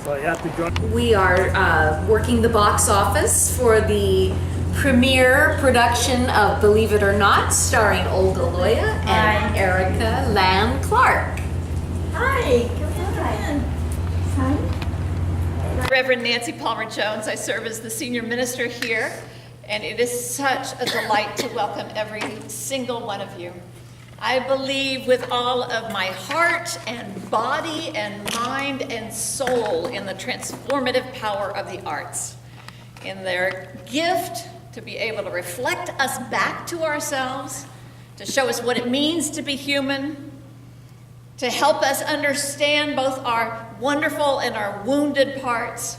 So you have to join. We are working the box office for the premiere production of Believe It or Not, starring Olga Loya and Erica Lann-Clark. Hi, come in. Reverend Nancy Palmer-Jones. I serve as the senior minister here, and it is such a delight to welcome every single one of you. I believe with all of my heart and body and mind and soul in the transformative power of the arts, in their gift to be able to reflect us back to ourselves, to show us what it means to be human, to help us understand both our wonderful and our wounded parts,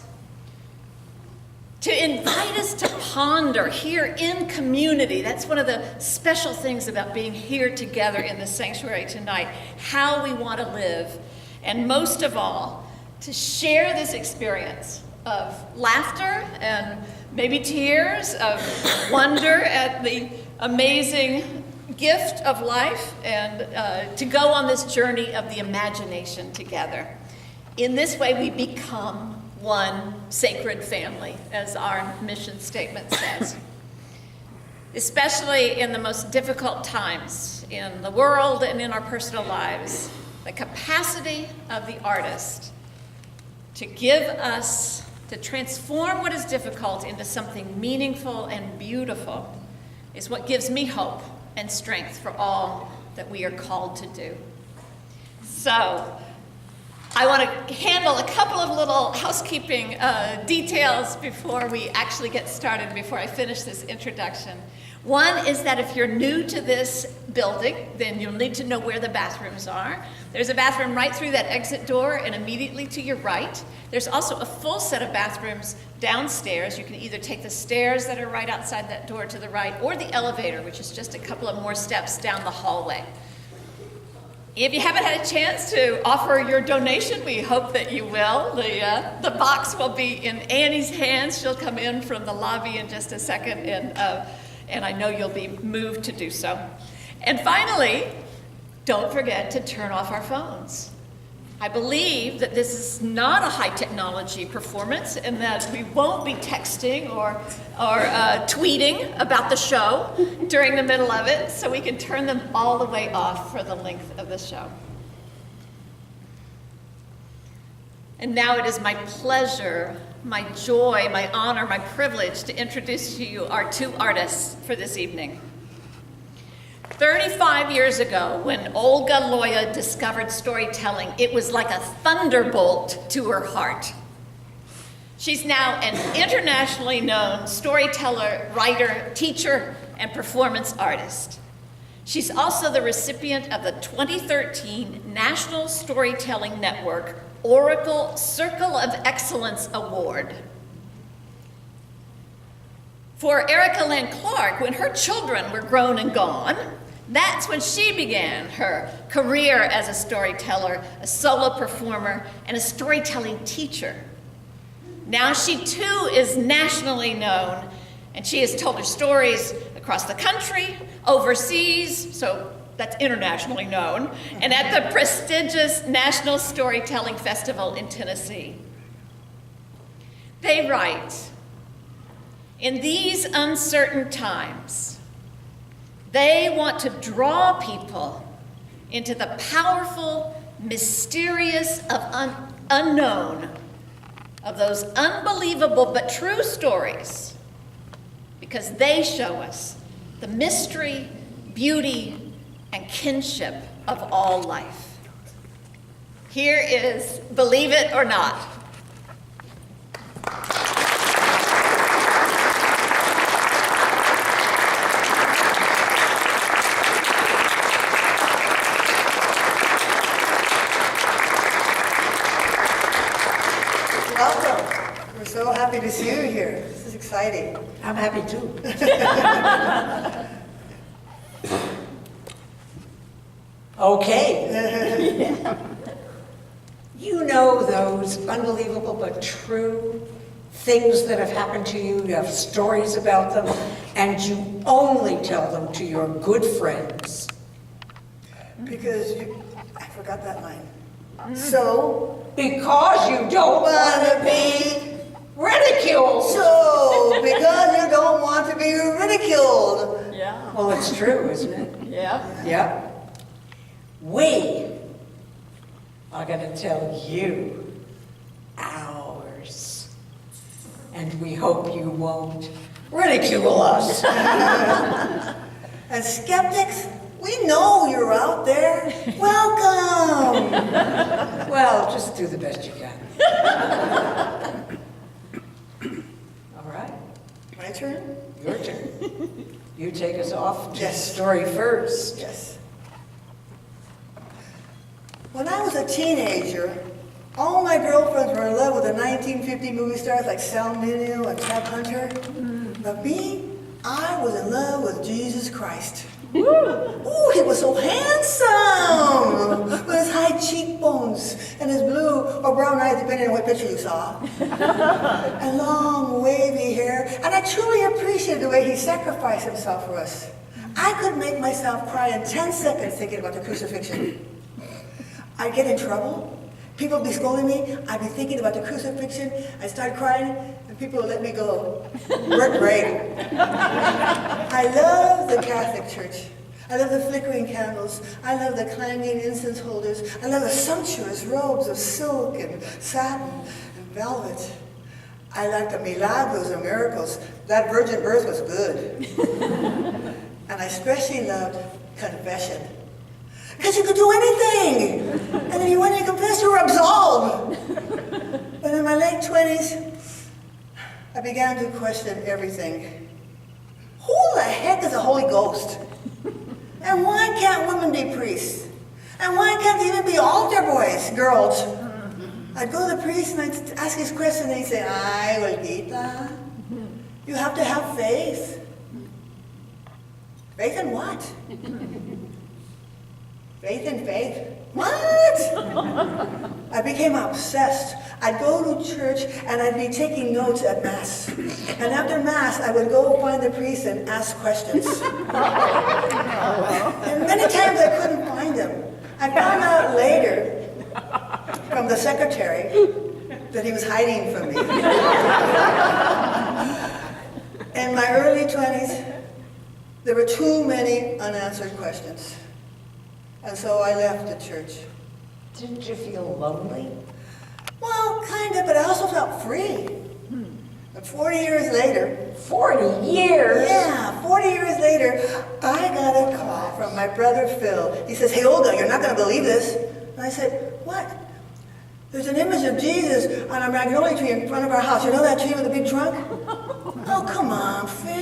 to invite us to ponder here in community. That's one of the special things about being here together in the sanctuary tonight, how we want to live, and most of all, to share this experience of laughter and maybe tears, of wonder at the amazing gift of life, and to go on this journey of the imagination together. In this way, we become one sacred family, as our mission statement says. Especially in the most difficult times in the world and in our personal lives, the capacity of the artist to give us, to transform what is difficult into something meaningful and beautiful is what gives me hope and strength for all that we are called to do. So, I want to handle a couple of little housekeeping details before we actually get started, before I finish this introduction. One is that if you're new to this building, then you'll need to know where the bathrooms are. There's a bathroom right through that exit door and immediately to your right. There's also a full set of bathrooms downstairs. You can either take the stairs that are right outside that door to the right, or the elevator, which is just a couple of more steps down the hallway. If you haven't had a chance to offer your donation, we hope that you will. The box will be in Annie's hands. She'll come in from the lobby in just a second, and I know you'll be moved to do so. And finally, don't forget to turn off our phones. I believe that this is not a high technology performance and that we won't be texting or tweeting about the show during the middle of it, so we can turn them all the way off for the length of the show. And now it is my pleasure, my joy, my honor, my privilege to introduce to you our two artists for this evening. 35 years ago, when Olga Loya discovered storytelling, it was like a thunderbolt to her heart. She's now an internationally known storyteller, writer, teacher, and performance artist. She's also the recipient of the 2013 National Storytelling Network Oracle Circle of Excellence Award. For Erica Lann-Clark, when her children were grown and gone, that's when she began her career as a storyteller, a solo performer, and a storytelling teacher. Now she too is nationally known, and she has told her stories across the country, overseas, so that's internationally known, and at the prestigious National Storytelling Festival in Tennessee. They write, in these uncertain times, they want to draw people into the powerful, mysterious, unknown, of those unbelievable but true stories, because they show us the mystery, beauty, and kinship of all life. Here is Believe It or Not. Welcome. We're so happy to see you here. This is exciting. I'm happy too. Okay. You know those unbelievable but true things that have happened to you. You have stories about them, and you only tell them to your good friends. Because I forgot that line. So, Because you don't want to be ridiculed. so, because you don't want to be ridiculed. Yeah. Well, it's true, isn't it? Yeah. Yep. We are going to tell you ours. And we hope you won't ridicule us. And skeptics, we know you're out there. Welcome. Well, just do the best you can. All right, My turn? your turn. You take us off to the Yes. story first. Yes. When I was a teenager, all my girlfriends were in love with the 1950 movie stars like Sal Mineo and Tab Hunter. But me, I was in love with Jesus Christ. Ooh, he was so handsome! With his high cheekbones and his blue or brown eyes, depending on what picture you saw. And long, wavy hair. And I truly appreciated the way he sacrificed himself for us. I could make myself cry in 10 seconds thinking about the crucifixion. I'd get in trouble. People would be scolding me. I'd be thinking about the crucifixion. I'd start crying, and people would let me go. We're great. I love the Catholic Church. I love the flickering candles. I love the clanging incense holders. I love the sumptuous robes of silk and satin and velvet. I like the milagros and miracles. That virgin birth was good. And I especially loved confession. Because you could do anything. And if you went and confessed, you were absolved. But in my late 20s, I began to question everything. Who the heck is the Holy Ghost? And why can't women be priests? And why can't they even be altar boys, girls? I'd go to the priest and I'd ask his question and he'd say, ay, Olguita, you have to have faith. Faith in what? Faith in faith? What? I became obsessed. I'd go to church and I'd be taking notes at Mass. And after Mass, I would go find the priest and ask questions. And many times I couldn't find him. I found out later from the secretary that he was hiding from me. In my early 20s, there were too many unanswered questions. And so I left the church. Didn't you feel lonely? Well, kind of, but I also felt free. And 40 years later, 40 years? yeah, 40 years later, I got a call from my brother Phil. He says, hey, Olga, you're not going to believe this. And I said, what? There's an image of Jesus on a magnolia tree in front of our house. You know that tree with the big trunk? Oh, come on, Phil.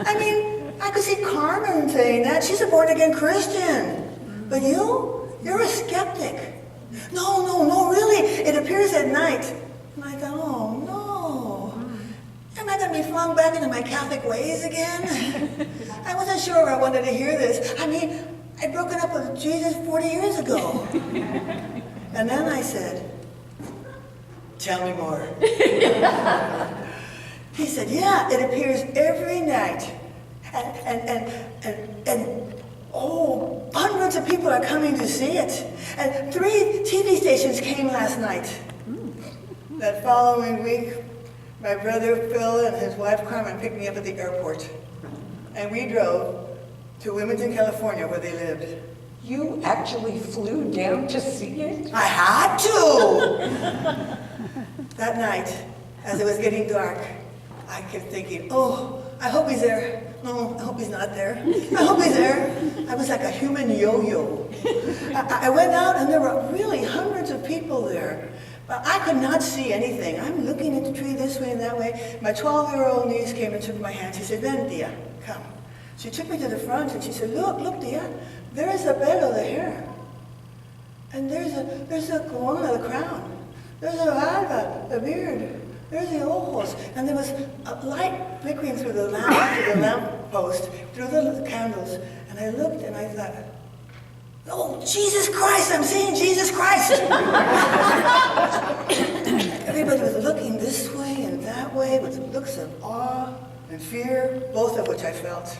I mean, I could see Carmen saying that. She's a born-again Christian. But you're a skeptic. No, really. It appears at night. And I thought, oh, no. Am I going to be flung back into my Catholic ways again? I wasn't sure I wanted to hear this. I mean, I'd broken up with Jesus 40 years ago. And then I said, tell me more. He said, yeah, it appears every night. And hundreds of people are coming to see it. And 3 TV stations came last night. That following week, my brother Phil and his wife Carmen picked me up at the airport. And we drove to Wilmington, California, where they lived. You actually flew down to see it? I had to! That night, as it was getting dark, I kept thinking, oh, I hope he's there. No, I hope he's not there. I hope he's there. I was like a human yo-yo. I went out and there were really hundreds of people there. But I could not see anything. I'm looking at the tree this way and that way. My 12-year-old niece came and took my hand. She said, ven, Tia, come. She took me to the front and she said, look, Tia, there is a pelo, the hair. And there's a corona, the crown. There's a barba, the beard. There's the ojos. And there was a light flickering through the lamp post, through the candles. And I looked and I thought, oh, Jesus Christ, I'm seeing Jesus Christ. Everybody was looking this way and that way with looks of awe and fear, both of which I felt.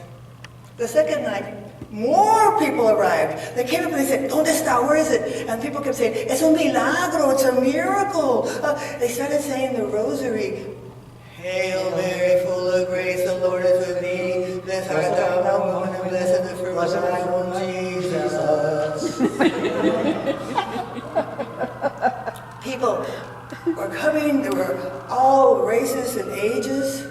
The second night, more people arrived. They came up and they said, "¿Dónde está? Where is it?" And people kept saying, "Es un milagro, it's a miracle." They started saying the rosary. Hail Mary, full of grace, the Lord is with thee. Blessed art thou among women, and blessed the fruit of thy womb, Jesus. People were coming. They were all races and ages.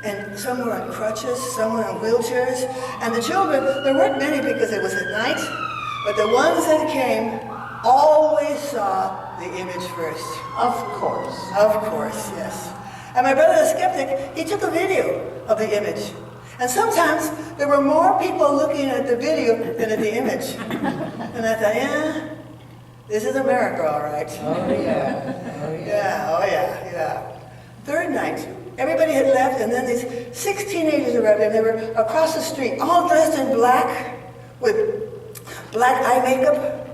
And some were on crutches, some were on wheelchairs. And the children, there weren't many because it was at night, but the ones that came always saw the image first. Of course. Of course, yes. And my brother, the skeptic, he took a video of the image. And sometimes there were more people looking at the video than at the image. And I thought, yeah, this is a miracle, all right. Oh, yeah. Oh, yeah. Yeah, oh yeah, yeah. Third night, everybody had left, and then these 6 teenagers arrived, and they were across the street, all dressed in black, with black eye makeup,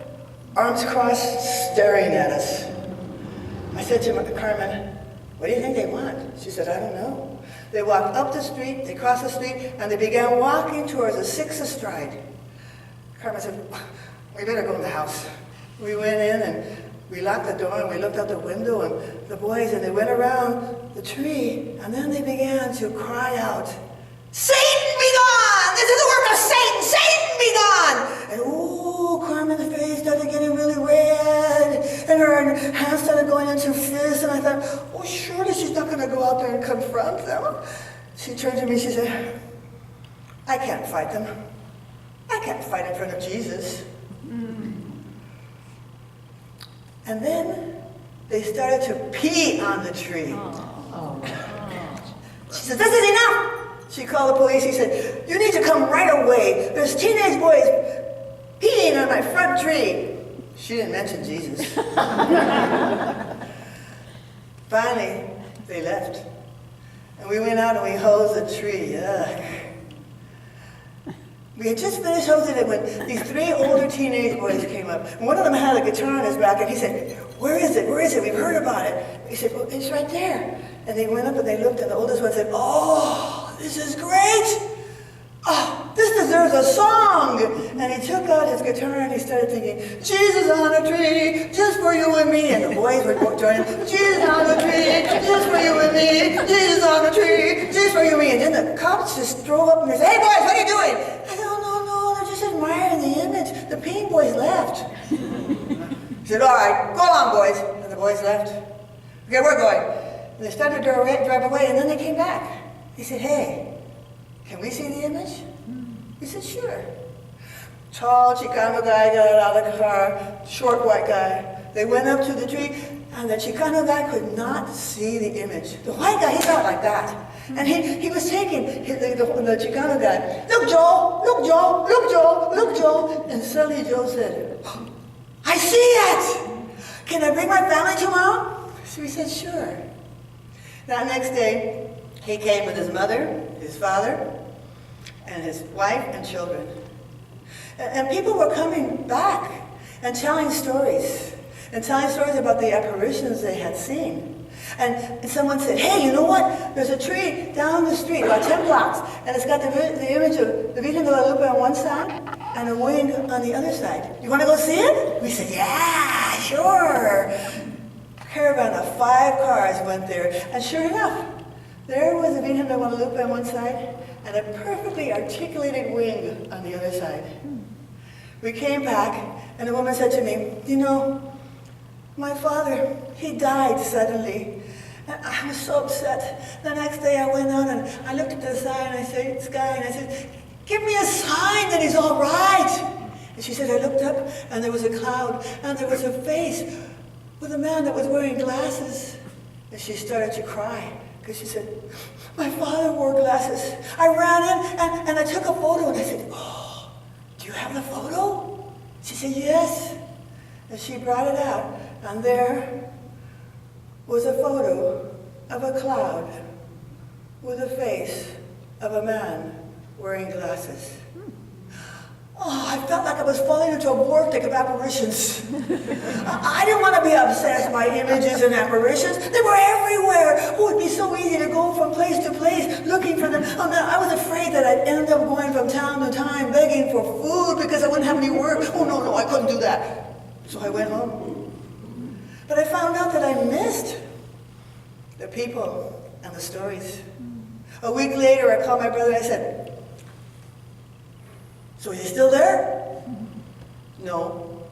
arms crossed, staring at us. I said to Carmen, "What do you think they want?" She said, "I don't know." They walked up the street, they crossed the street, and they began walking towards a 6 astride. Carmen said, "We better go in the house." We went in, and we locked the door, and we looked out the window, and the boys, and they went around the tree, and then they began to cry out, "Satan be gone! This is the work of Satan! Satan be gone!" And ooh, Carmen's face started getting really red, and her hands started going into fists, and I thought, oh, surely she's not going to go out there and confront them. She turned to me, she said, "I can't fight them. I can't fight in front of Jesus." And then they started to pee on the tree. She said, "This is enough." She called the police. She said, "You need to come right away. There's teenage boys peeing on my front tree." She didn't mention Jesus. Finally, they left. And we went out and we hosed the tree. Ugh. We had just finished hosing it when these 3 older teenage boys came up. And one of them had a guitar on his back, and he said, "Where is it? Where is it? We've heard about it." He said, "Well, it's right there." And they went up and they looked, and the oldest one said, "Oh, this is great. Oh, this deserves a song." And he took out his guitar and he started thinking, "Jesus on a tree, just for you and me." And the boys were joining, "Jesus on a tree, just for you and me. Jesus on a tree, just for you and me." And then the cops just drove up and they said, "Hey boys, what are you doing?" I said, "Oh, no, they're just admiring the image." The pink boys left. He said, "All right, go along, boys." And the boys left. "Okay, we're going." And they started to drive away, and then they came back. He said, "Hey, can we see the image?" We said, "Sure." Tall Chicano guy got out of the car, short white guy. They went up to the tree, and the Chicano guy could not see the image. The white guy, he got like that. And he was taking the Chicano guy, "Look, Joe, look, Joe, look, Joe, look, Joe." And suddenly Joe said, "I see it. Can I bring my family tomorrow?" So we said, "Sure." That next day, he came with his mother, his father, and his wife and children. And people were coming back and telling stories about the apparitions they had seen. And someone said, "Hey, you know what? There's a tree down the street, about 10 blocks, and it's got the image of the Virgen de Guadalupe on one side and a wing on the other side. You want to go see it?" We said, "Yeah, sure." Caravan of 5 cars went there, and sure enough, there was the Virgen de Guadalupe on one side and a perfectly articulated wing on the other side. We came back, and the woman said to me, "You know, my father, he died suddenly. And I was so upset. The next day I went out and I looked at the sky and I said, 'Give me a sign that he's all right.' And she said, I looked up and there was a cloud and there was a face with a man that was wearing glasses." And she started to cry because she said, "My father wore glasses. I ran in and I took a photo." And I said, "Oh, do you have the photo?" She said, "Yes." And she brought it out, and there was a photo of a cloud with a face of a man wearing glasses. Oh, I felt like I was falling into a vortex of apparitions. I didn't want to be obsessed by images and apparitions. They were everywhere. Oh, it'd be so easy to go from place to place looking for them. Oh, no, I was afraid that I'd end up going from town to town begging for food because I wouldn't have any work. Oh, no, I couldn't do that. So I went home. But I found out that I missed the people and the stories. A week later, I called my brother and I said, "So he's still there?" "No."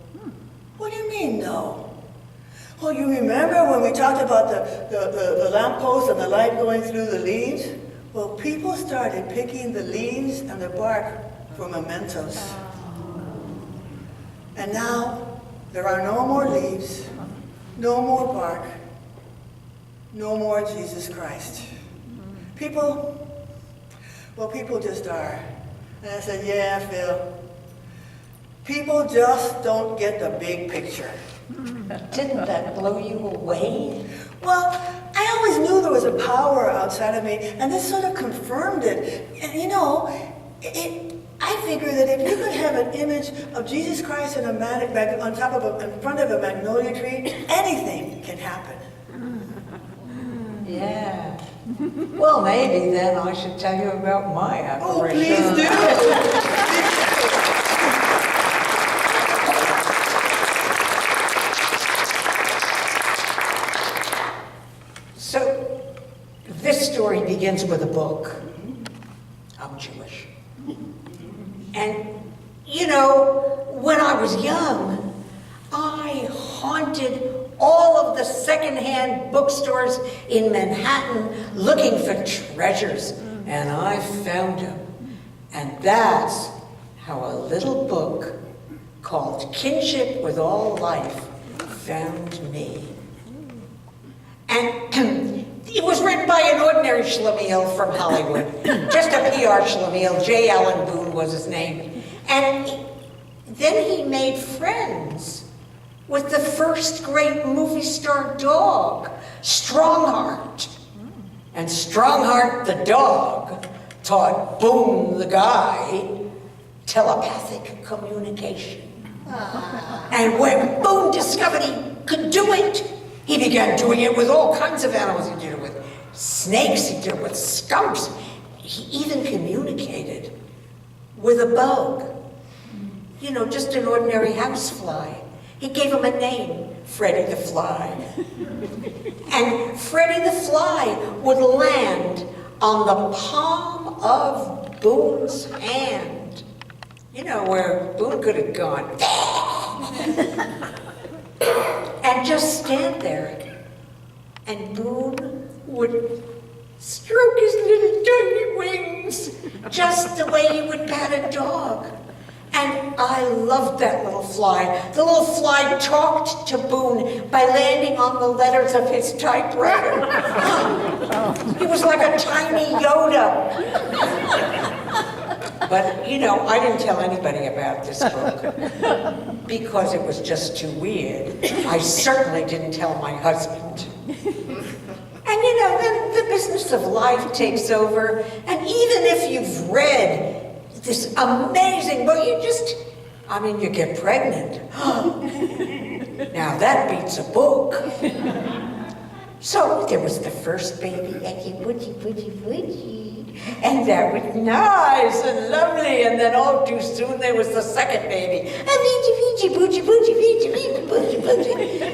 "What do you mean, no?" "Oh, you remember when we talked about the lamppost and the light going through the leaves? Well, people started picking the leaves and the bark for mementos. And now there are no more leaves, no more bark, no more Jesus Christ. People just are." And I said, "Yeah, Phil. People just don't get the big picture." Didn't that blow you away? Well, I always knew there was a power outside of me, and this sort of confirmed it. And you know, I figure that if you could have an image of Jesus Christ in on top of in front of a magnolia tree, anything can happen. Yeah. Well, maybe then I should tell you about my Oh, apparition. please do. So, this story begins with a book. I'm Jewish. And, you know, when I was young, I haunted all of the secondhand bookstores in Manhattan looking for treasures. And I found them. And that's how a little book called Kinship with All Life found me. And it was written by an ordinary schlemiel from Hollywood. Just a PR schlemiel. J. Allen Boone was his name. And then he made friends with the first great movie star dog, Strongheart. And Strongheart the dog taught Boone the guy telepathic communication. And when Boone discovered he could do it, he began doing it with all kinds of animals. He did it with snakes, he did it with skunks. He even communicated with a bug. You know, just an ordinary housefly. He gave him a name, Freddie the Fly. And Freddie the Fly would land on the palm of Boone's hand. You know, where Boone could have gone. And just stand there. And Boone would stroke his little tiny wings, just the way he would pat a dog. And I loved that little fly. The little fly talked to Boone by landing on the letters of his typewriter. He was like a tiny Yoda. But, you know, I didn't tell anybody about this book because it was just too weird. I certainly didn't tell my husband. And, you know, then the business of life takes over. And even if you've read this amazing book, you get pregnant. Now that beats a book. So there was the first baby, and that was nice and lovely, and then all too soon there was the second baby.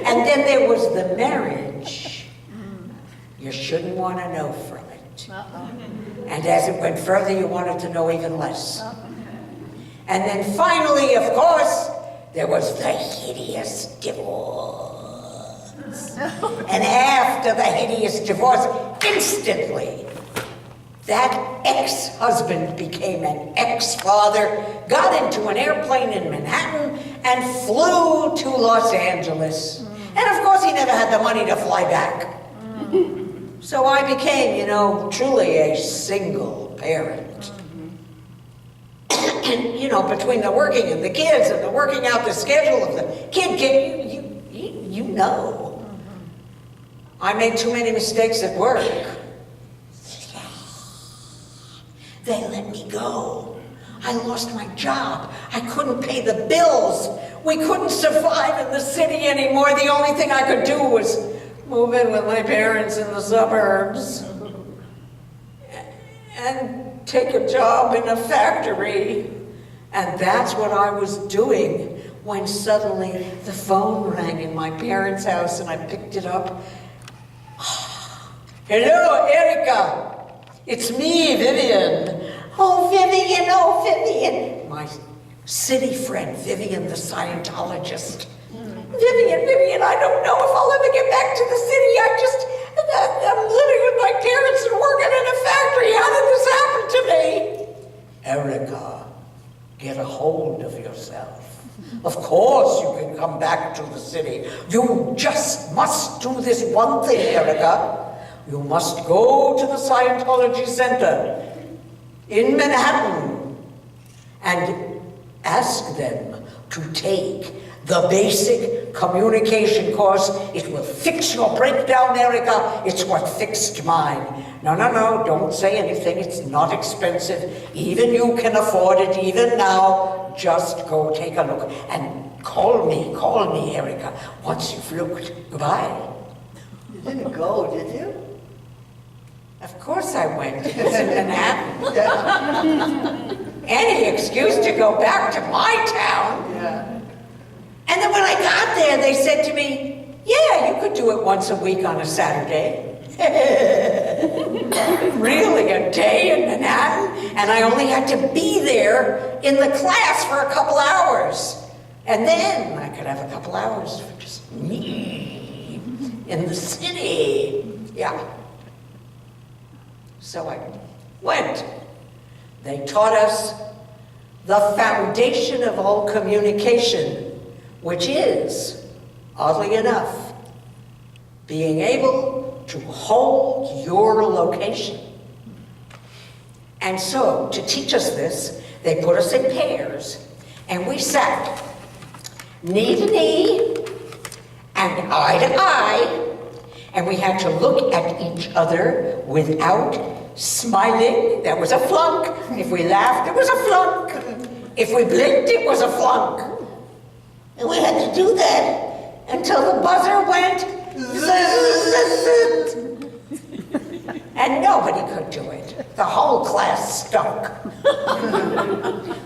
And then there was the marriage. You shouldn't want to know from it. And as it went further, you wanted to know even less. And then finally, of course, there was the hideous divorce. And after the hideous divorce, instantly, that ex-husband became an ex-father, got into an airplane in Manhattan, and flew to Los Angeles. And of course, he never had the money to fly back. So I became, you know, truly a single parent. And, you know, between the working and the kids and the working out the schedule of the kid, you know. I made too many mistakes at work. They let me go. I lost my job. I couldn't pay the bills. We couldn't survive in the city anymore. The only thing I could do was move in with my parents in the suburbs and take a job in a factory. And that's what I was doing when suddenly the phone rang in my parents' house and I picked it up. Hello, Erica. It's me, Vivian. Oh, Vivian. My city friend, Vivian the Scientologist. Vivian, I don't know if I'll ever get back to the city. I'm living with my parents and working in a factory. How did this happen to me? Erica, get a hold of yourself. Of course you can come back to the city. You just must do this one thing, Erica. You must go to the Scientology Center in Manhattan and ask them to take the basic communication course. It will fix your breakdown, Erica. It's what fixed mine. No, don't say anything. It's not expensive. Even you can afford it, even now. Just go take a look and call me, Erica, once you've looked. Goodbye. You didn't go, did you? Of course I went. It was in Manhattan. Any excuse to go back to my town. Yeah. And then when I got there, they said to me, yeah, you could do it once a week on a Saturday. Really, a day in Manhattan? And I only had to be there in the class for a couple hours. And then I could have a couple hours for just me in the city. Yeah. So I went. They taught us the foundation of all communication, which is, oddly enough, being able to hold your location. And so, to teach us this, they put us in pairs, and we sat knee to knee and eye to eye, and we had to look at each other without smiling. That was a flunk. If we laughed, it was a flunk. If we blinked, it was a flunk. And we had to do that until the buzzer went zzz, and nobody could do it. The whole class stunk.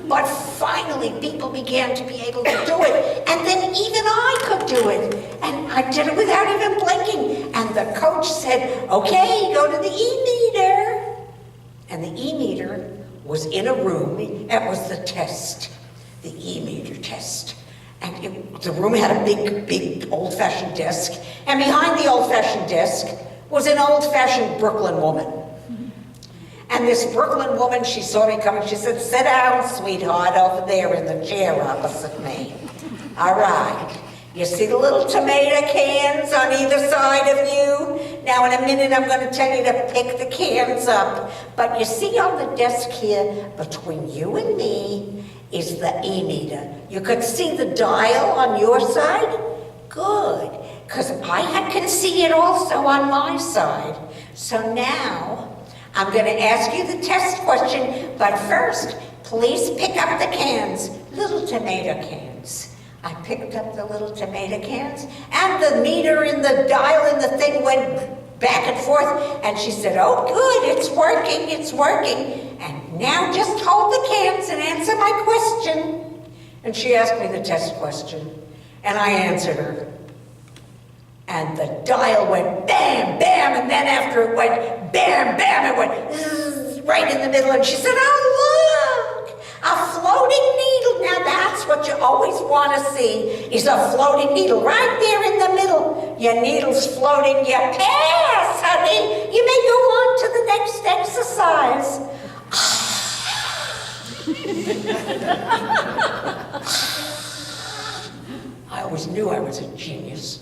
But finally, people began to be able to do it, and then even I could do it. And I did it without even blinking. And the coach said, okay, go to the E-meter. And the E-meter was in a room. It was the test, the E-meter test. And the room had a big old-fashioned desk. And behind the old-fashioned desk was an old-fashioned Brooklyn woman. And this Brooklyn woman, she saw me coming. She said, sit down, sweetheart, over there in the chair opposite me. All right. You see the little tomato cans on either side of you? Now, in a minute, I'm going to tell you to pick the cans up. But you see on the desk here, between you and me, is the E-meter. You could see the dial on your side? Good, because I can see it also on my side. So now, I'm going to ask you the test question, but first, please pick up the cans, little tomato cans. I picked up the little tomato cans, and the meter in the dial in the thing went back and forth, and she said, oh, good, it's working. And now just hold the cans and answer my question. And she asked me the test question, and I answered her. And the dial went bam, bam, and then after it went bam, bam, it went zzz, right in the middle, and she said, oh, look, a floating needle. Now that's what you always want to see, is a floating needle right there in the middle. Your needle's floating, you pass, honey. You may go on to the next exercise. I always knew I was a genius.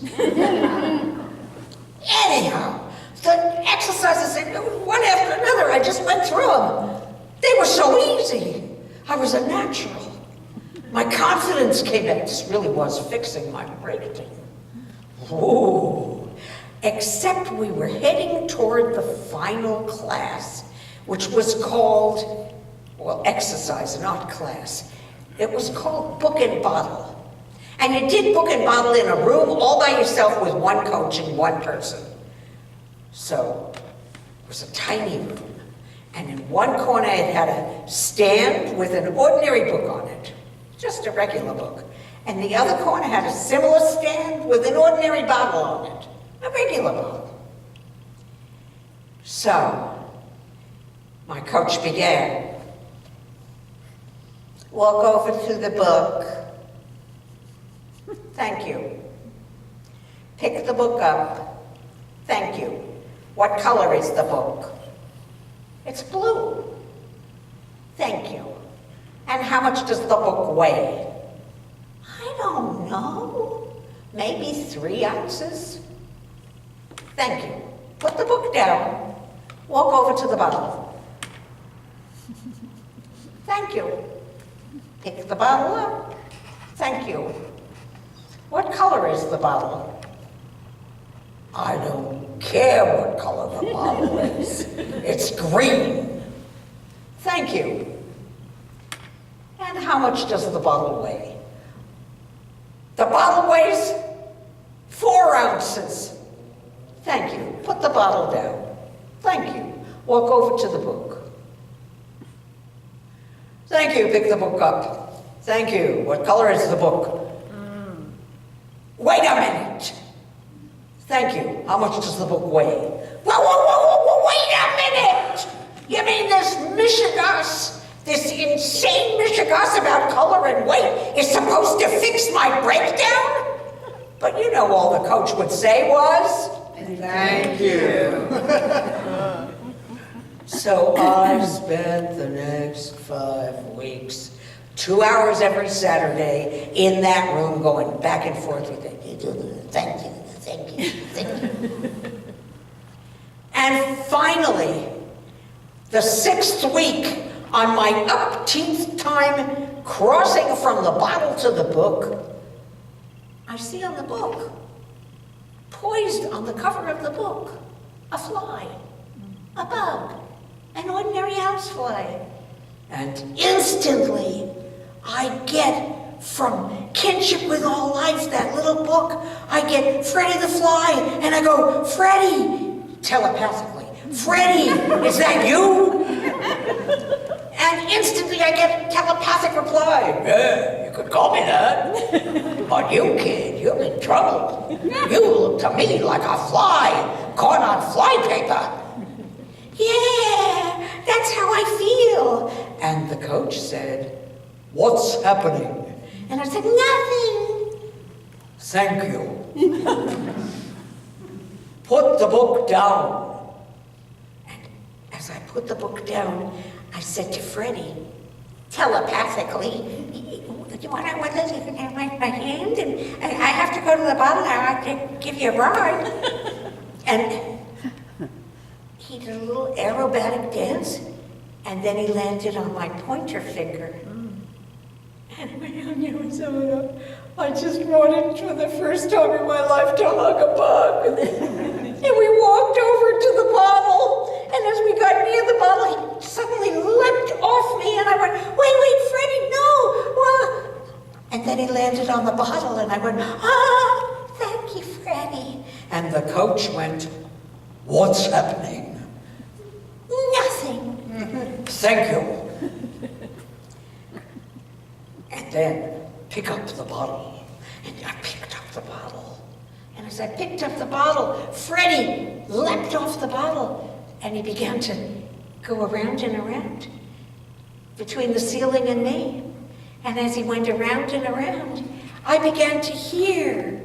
Anyhow, the exercises, one after another, I just went through them. They were so easy. I was a natural. My confidence came back. This really was fixing my breakdown. Ooh. Except we were heading toward the final class, which was called, well, exercise, not class. It was called Book and Bottle. And you did Book and Bottle in a room all by yourself with one coach and one person. So it was a tiny room. And in one corner it had a stand with an ordinary book on it, just a regular book. And the other corner had a similar stand with an ordinary bottle on it, a regular bottle. So my coach began. Walk over to the book. Thank you. Pick the book up. Thank you. What color is the book? It's blue. Thank you. And how much does the book weigh? I don't know. Maybe 3 ounces? Thank you. Put the book down. Walk over to the bottle. Thank you. Pick the bottle up. Thank you. What color is the bottle? I don't care what color the bottle is. It's green. Thank you. And how much does the bottle weigh? The bottle weighs 4 ounces. Thank you. Put the bottle down. Thank you. Walk over to the book. Thank you. Pick the book up. Thank you. What color is the book? Wait a minute. Thank you. How much does the book weigh? Whoa, wait a minute! You mean this mishigas, this insane mishigas about color and weight is supposed to fix my breakdown? But you know all the coach would say was, thank you. So I spent the next 5 weeks, 2 hours every Saturday in that room going back and forth with it. Thank you, thank you, thank you. And finally, the 6th week, on my upteenth time crossing from the bottle to the book, I see on the book, poised on the cover of the book, a fly, a bug, an ordinary housefly. And instantly, I get from Kinship with All Life, that little book, I get Freddie the Fly, and I go, Freddie, telepathically, Freddie, is that you? And instantly I get a telepathic reply, yeah, you could call me that. But you, kid, you're in trouble. You look to me like a fly caught on fly paper. Yeah, that's how I feel. And the coach said, what's happening? And I said, nothing. Thank you. Put the book down. And as I put the book down, I said to Freddie, telepathically, you want to have my hand? And I have to go to the bottle now. I have to give you a ride. And he did a little aerobatic dance, and then he landed on my pointer finger. And I just wanted for the first time in my life to hug a bug. And we walked over to the bottle, and as we got near the bottle, he suddenly leapt off me, and I went, wait, Freddie, no! Well, and then he landed on the bottle, and I went, thank you, Freddie. And the coach went, what's happening? Nothing. Thank you. And then pick up the bottle. And I picked up the bottle. And as I picked up the bottle, Freddie leapt off the bottle. And he began to go around and around between the ceiling and me. And as he went around and around, I began to hear,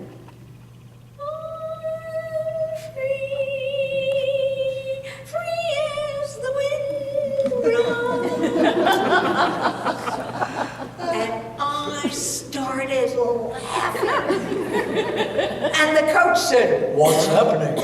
and I started laughing. And the coach said, what's happening?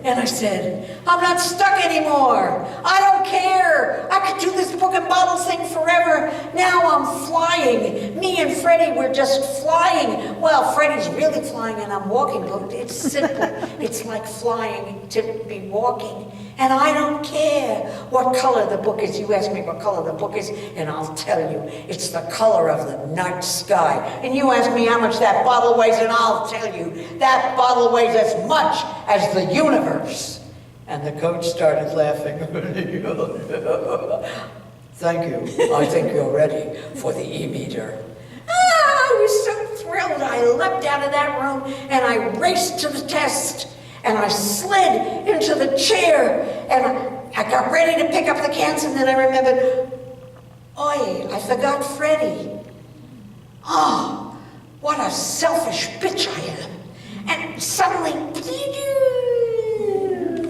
And I said, I'm not stuck anymore. I don't care. I could do this book and bottle thing forever. Now I'm flying. Me and Freddie, we're just flying. Well, Freddie's really flying and I'm walking, but it's simple. It's like flying to be walking. And I don't care what color the book is. You ask me what color the book is, and I'll tell you. It's the color of the night sky. And you ask me how much that bottle weighs, and I'll tell you. That bottle weighs as much as the universe. And the coach started laughing. Thank you. I think you're ready for the E-meter. I was so thrilled. I leapt out of that room, and I raced to the test. And I slid into the chair, and I got ready to pick up the cans, and then I remembered, oi, I forgot Freddie. Oh, what a selfish bitch I am. And suddenly,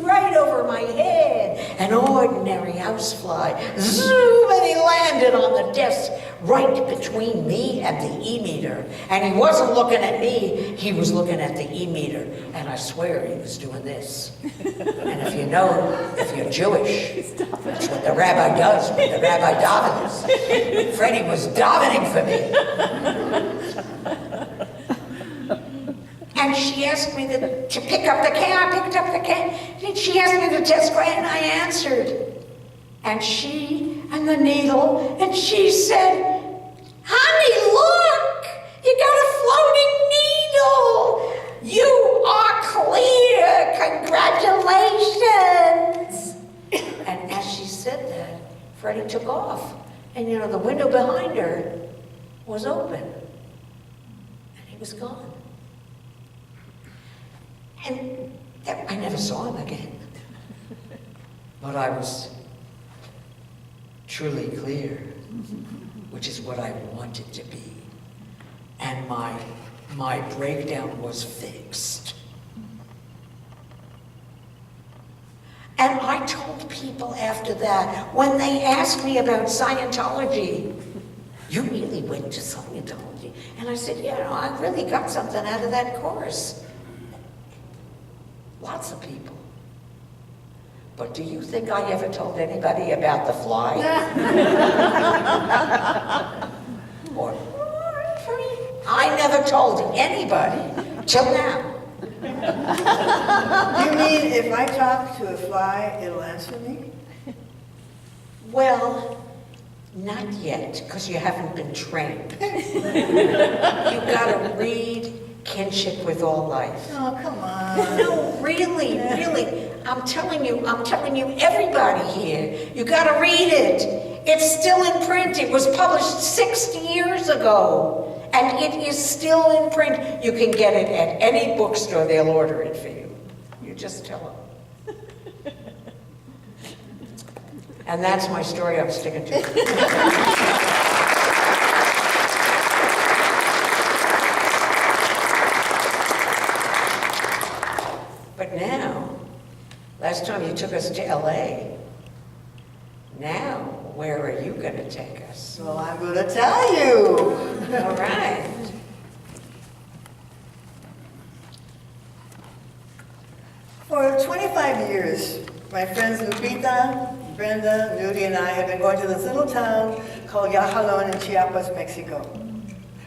right over my head, an ordinary housefly, zoom, and he landed on the desk right between me and the E-meter. And he wasn't looking at me, he was looking at the E-meter. And I swear he was doing this. And if you know, if you're Jewish, that's what the rabbi does when the rabbi davens. Freddie was davening for me. And she asked me to pick up the can. I picked up the can. And she asked me the test question, and I answered. And she, and the needle, and she said, honey, look, you got a floating needle. You are clear, congratulations. And as she said that, Freddie took off. And you know, the window behind her was open. And he was gone. And I never saw him again. But I was truly clear, which is what I wanted to be. And my breakdown was fixed. And I told people after that, when they asked me about Scientology, you really went to Scientology? And I said, yeah, no, I really got something out of that course. Lots of people. But do you think I ever told anybody about the fly? Or, I never told anybody till now. You mean if I talk to a fly, it'll answer me? Well, not yet, because you haven't been trained. You've got to read Kinship with All Life. Oh, come on. No, really, really. I'm telling you, everybody here, you gotta read it. It's still in print. It was published 60 years ago. And it is still in print. You can get it at any bookstore. They'll order it for you. You just tell them. And that's my story I'm sticking to. But now, last time you took us to LA. Now, where are you going to take us? Well, I'm going to tell you. All right. For 25 years, my friends Lupita, Brenda, Nudie, and I have been going to this little town called Yajalon in Chiapas, Mexico.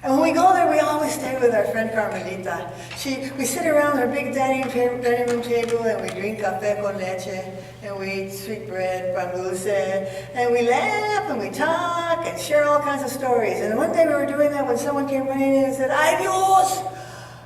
And when we go there, we always stay with our friend Carmelita. We sit around her big dining room table and we drink café con leche and we eat sweet bread, pan dulce, and we laugh and we talk and share all kinds of stories. And one day we were doing that when someone came running in and said, "Ay Dios,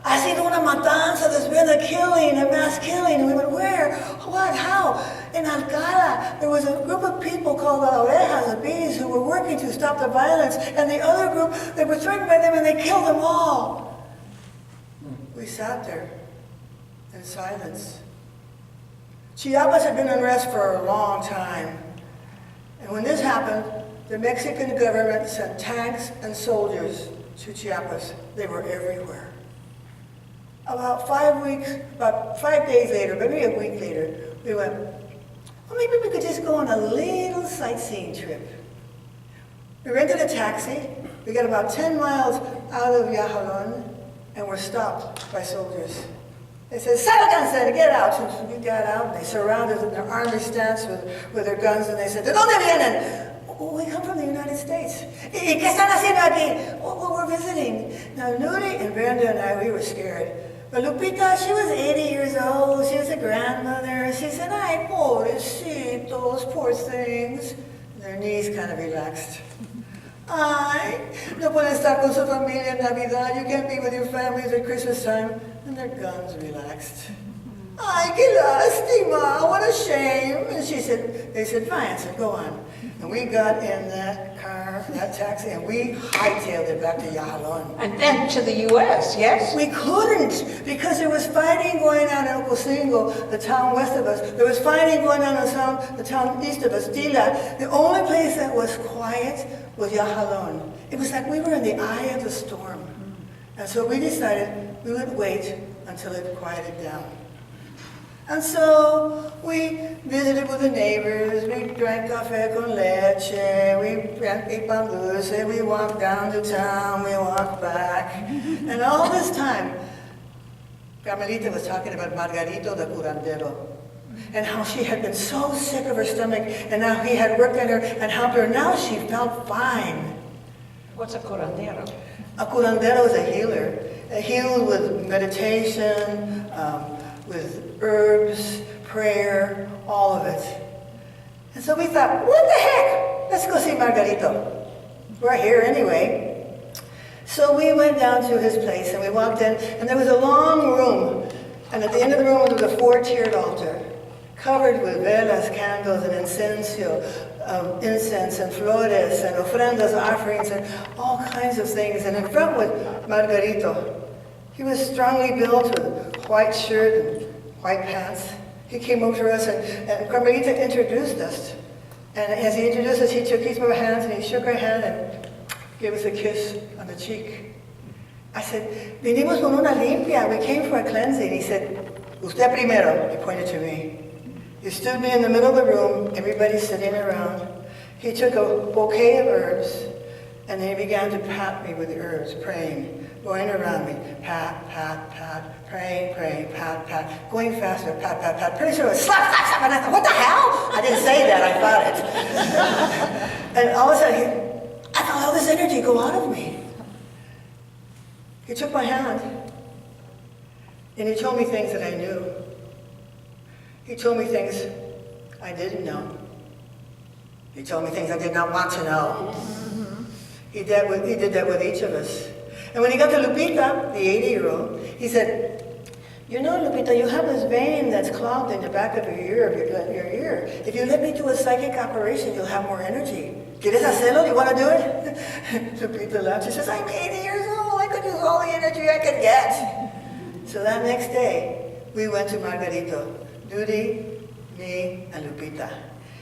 ha sido una matanza, there's been a killing, a mass killing." And we went, "Where? What? How?" In Alcala, there was a group of people called the bees, who were working to stop the violence, and the other group, they were threatened by them and they killed them all. We sat there in silence. Chiapas had been unrest for a long time. And when this happened, the Mexican government sent tanks and soldiers to Chiapas. They were everywhere. About 5 days later, maybe a week later, we went, well, maybe we could just go on a little sightseeing trip. We rented a taxi. We got about 10 miles out of Yajalon, and were stopped by soldiers. They said, "Sálganse, get out." So we got out, and they surrounded us in their army stance with their guns, and they said, "¿De dónde vienen?" "Oh, we come from the United States." "¿Y qué están haciendo aquí?" "Well, we're visiting." Now, Nuri and Brenda and I, we were scared. But Lupita, she was 80 years old. She was a grandmother. She said, "Ay, pobrecitos, poor things." Their knees kind of relaxed. "Ay, no pueden estar con su familia en Navidad. You can't be with your families at Christmas time." And their guns relaxed. "Ay, qué lástima, what a shame." And they said, "Fine," so go on. And we got in that car, that taxi, and we hightailed it back to Yahalon. And then to the U.S., yes? We couldn't, because there was fighting going on in Ocosingo, the town west of us. There was fighting going on in the town east of us, Tila. The only place that was quiet was Yahalon. It was like we were in the eye of the storm. And so we decided we would wait until it quieted down. And so we visited with the neighbors, we drank café con leche, we ate pan dulce, we walked down to town, we walked back. And all this time, Carmelita was talking about Margarito the curandero, and how she had been so sick of her stomach, and now he had worked on her and helped her. Now she felt fine. What's a curandero? A curandero is a healer. Healed with meditation, with herbs, prayer, all of it. And so we thought, what the heck? Let's go see Margarito. We're here anyway. So we went down to his place and we walked in, and there was a long room. And at the end of the room was a 4-tiered altar, covered with velas, candles, and incense and flores and ofrendas, offerings, and all kinds of things. And in front was Margarito. He was strongly built with white shirt and white pants. He came over to us, and Carmelita introduced us. And as he introduced us, he took each of our hands and he shook our hand and gave us a kiss on the cheek. I said, "Vinimos con una limpia. We came for a cleansing." He said, "Usted primero." He pointed to me. He stood me in the middle of the room, everybody sitting around. He took a bouquet of herbs, and then he began to pat me with the herbs, praying. Going around me, pat, pat, pat, praying, praying, pat, pat, going faster, pat, pat, pat. Pretty soon it was slap, slap, slap, and I thought, what the hell? I didn't say that, I thought it. And all of a sudden, I felt all this energy go out of me. He took my hand, and he told me things that I knew. He told me things I didn't know. He told me things I did not want to know. He did that with each of us. And when he got to Lupita, the 80-year-old, he said, "You know, Lupita, you have this vein that's clogged in the back of your ear. If you let me do a psychic operation, you'll have more energy. ¿Quieres hacerlo? Do you want to do it?" Lupita laughed. She says, "I'm 80 years old. I could use all the energy I could get." So that next day, we went to Margarito, Dudy, me, and Lupita.